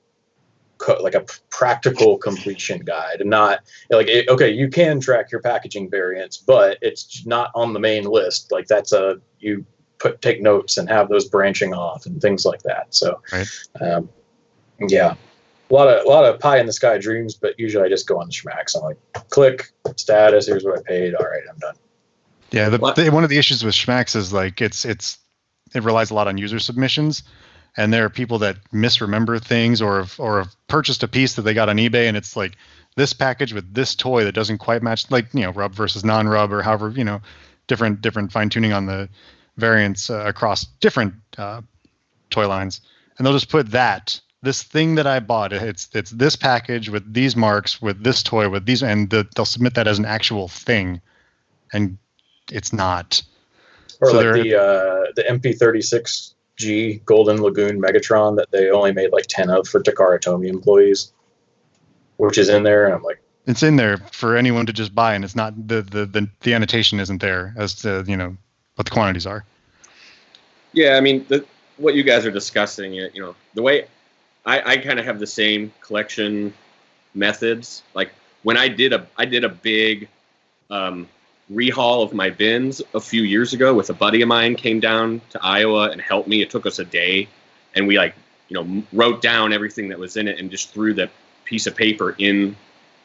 completion guide, and not like, okay, you can track your packaging variants, but it's not on the main list. Like take notes and have those branching off and things like that. So, right. Yeah. A lot of pie in the sky dreams, but usually I just go on the Schmacks. I'm like, click status. Here's what I paid. All right, I'm done. Yeah, one of the issues with Schmacks is like it relies a lot on user submissions, and there are people that misremember things or have purchased a piece that they got on eBay, and it's like this package with this toy that doesn't quite match, like rub versus non-rub, or however different fine tuning on the variants across different toy lines, and they'll just put this thing that I bought. It's this package with these marks, with this toy, with these, and they'll submit that as an actual thing, and it's not. Or So like the MP36G Golden Lagoon Megatron that they only made like 10 of for Takara Tomy employees, which is in there, and I'm like, it's in there for anyone to just buy, and it's not the annotation isn't there as to what the quantities are. Yeah, I mean what you guys are discussing, the way I kind of have the same collection methods. Like when I did a big rehaul of my bins a few years ago with a buddy of mine, came down to Iowa and helped me. It took us a day, and we wrote down everything that was in it and just threw the piece of paper in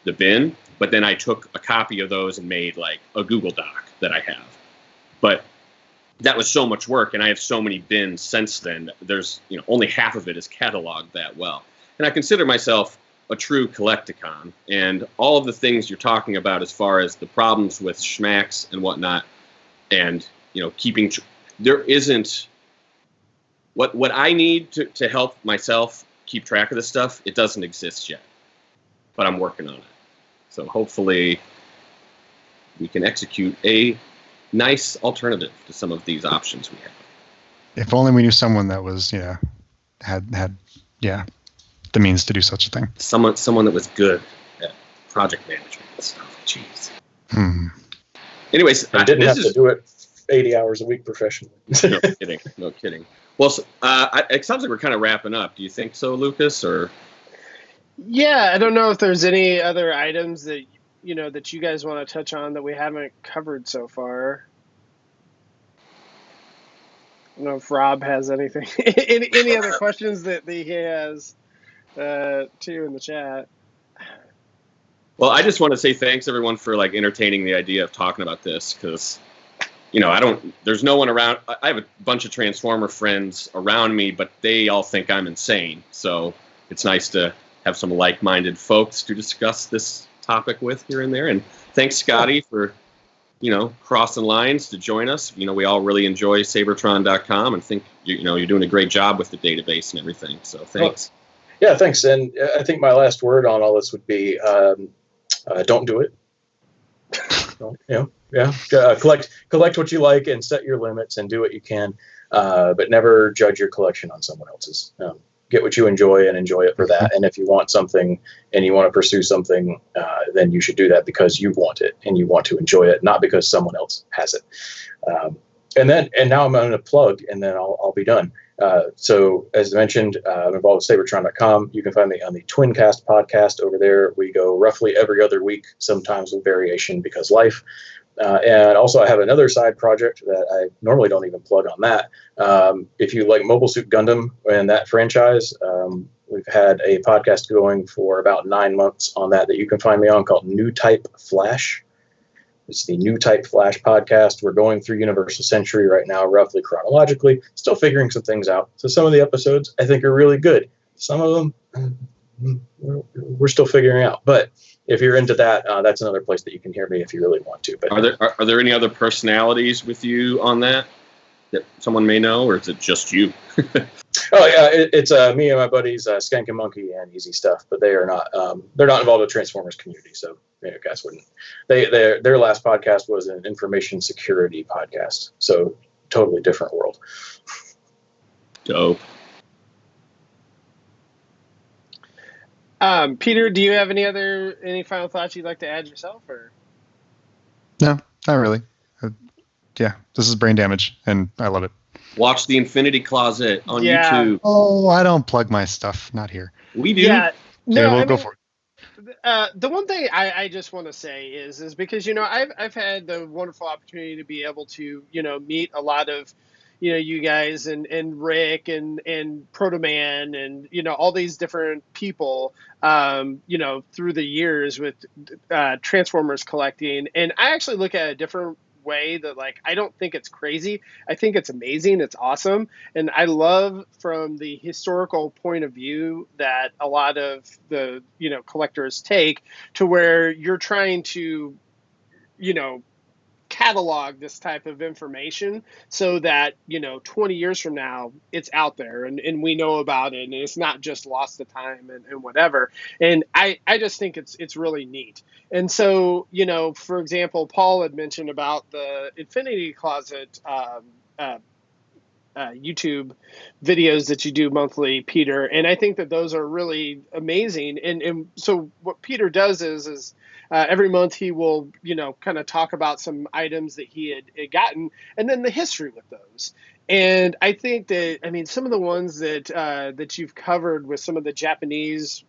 the bin. But then I took a copy of those and made like a Google Doc that I have. But that was so much work, and I have so many bins since then. There's only half of it is cataloged that well. And I consider myself a true collecticon, and all of the things you're talking about as far as the problems with schmacks and whatnot, and keeping there isn't what I need to help myself keep track of this stuff. It doesn't exist yet, but I'm working on it. So hopefully we can execute a nice alternative to some of these options we have. If only we knew someone that was had the means to do such a thing. Someone that was good at project management and stuff. Jeez. Anyways, I didn't have to do it 80 hours a week professionally. No kidding. Well, it sounds like we're kind of wrapping up. Do you think so, Lucas? Or yeah, I don't know if there's any other items that that you guys want to touch on that we haven't covered so far. I don't know if Rob has anything, any other questions that he has too in the chat. Well, I just want to say thanks everyone for entertaining the idea of talking about this, because there's no one around. I have a bunch of Transformer friends around me, but they all think I'm insane. So it's nice to have some like-minded folks to discuss this topic with here and there. And thanks, Scotty, for crossing lines to join us. We all really enjoy Sabertron.com and think you're doing a great job with the database and everything. So thanks. Yeah, thanks. And I think my last word on all this would be don't do it. Collect what you like and set your limits and do what you can, but never judge your collection on someone else's. Get what you enjoy and enjoy it for that. And if you want something and you want to pursue something, then you should do that because you want it and you want to enjoy it, not because someone else has it. And now I'm going to plug, and then I'll be done. So as mentioned, I'm involved with Sabertron.com. You can find me on the Twincast podcast over there. We go roughly every other week, sometimes with variation because life. And also I have another side project that I normally don't even plug on that. If you like Mobile Suit Gundam and that franchise, we've had a podcast going for about 9 months on that you can find me on, called New Type Flash. It's the New Type Flash podcast. We're going through Universal Century right now, roughly chronologically, still figuring some things out. So some of the episodes I think are really good. Some of them we're still figuring out. But if you're into that, that's another place that you can hear me if you really want to. But are there any other personalities with you on that someone may know, or is it just you? Oh yeah, it's me and my buddies, Skank and Monkey and Easy Stuff, but they're not involved with Transformers community, so guys wouldn't. Their last podcast was an information security podcast, so totally different world. Dope. Peter, do you have any final thoughts you'd like to add yourself, or? No, not really. Yeah, this is Brain Damage, and I love it. Watch the Infinity Closet on YouTube. Oh, I don't plug my stuff. Not here. We do. Yeah. No, okay, we'll go for it. The one thing I just want to say is because I've had the wonderful opportunity to be able to meet a lot of you guys and Rick and Proto Man and all these different people through the years with Transformers collecting, and I actually look at a different way that I don't think it's crazy. I think it's amazing. It's awesome. And I love from the historical point of view that a lot of the, collectors take, to where you're trying to, catalog this type of information so that, 20 years from now, it's out there and we know about it and it's not just lost to time and whatever. And I just think it's really neat. And so, for example, Paul had mentioned about the Infinity Closet YouTube videos that you do monthly, Peter. And I think that those are really amazing. And so what Peter does is every month he will, kind of talk about some items that he had gotten and then the history with those. And I think that, some of the ones that you've covered with some of the Japanese,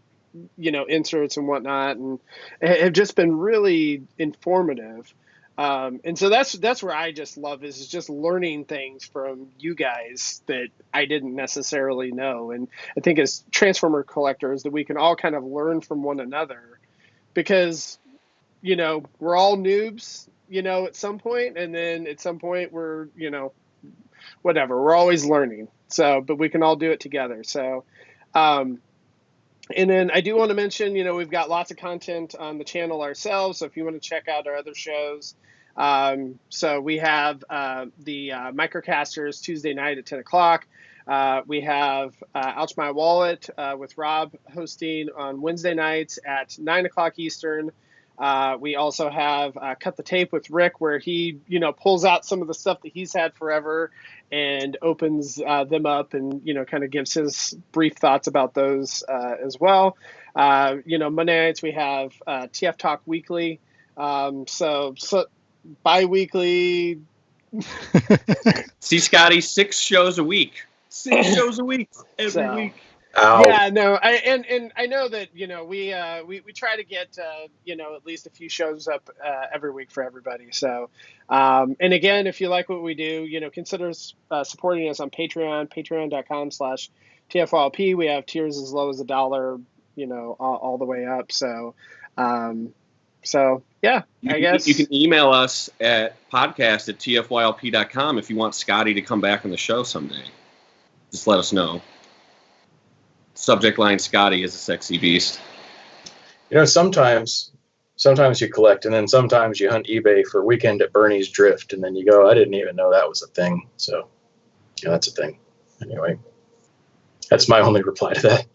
inserts and whatnot, and have just been really informative. And so that's where I just love is just learning things from you guys that I didn't necessarily know. And I think as Transformer collectors that we can all kind of learn from one another because, we're all noobs, at some point, and then at some point we're, whatever, we're always learning. So, but we can all do it together. So, and then I do want to mention, we've got lots of content on the channel ourselves. So if you want to check out our other shows, so we have the Microcasters Tuesday night at 10 o'clock. We have Ouch My Wallet with Rob hosting on Wednesday nights at 9 o'clock Eastern. We also have Cut the Tape with Rick, where he, pulls out some of the stuff that he's had forever and opens them up and, kind of gives his brief thoughts about those as well. Monday nights we have TF Talk Weekly. So bi-weekly. See, Scotty, 6 shows a week. 6 shows a week every week. Ow. Yeah, no, I know that we try to get at least a few shows up every week for everybody. So, and again, if you like what we do, consider supporting us on Patreon, patreon.com/TFYLP. We have tiers as low as $1, all the way up. So, yeah, I guess you can email us at podcast@tfylp.com if you want Scotty to come back on the show someday. Just let us know. Subject line: Scotty is a sexy beast. Sometimes you collect, and then sometimes you hunt eBay for Weekend at Bernie's Drift, and then you go, I didn't even know that was a thing. So, yeah, that's a thing. Anyway, that's my only reply to that.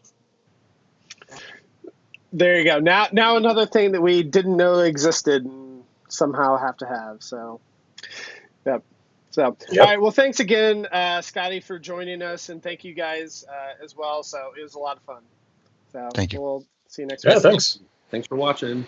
There you go. Now another thing that we didn't know existed and somehow have to have. So, yep. So, Yep. All right. Well, thanks again, Scotty, for joining us, and thank you guys as well. So it was a lot of fun. So Thank you. We'll see you next week. Yeah, thanks. Thanks for watching.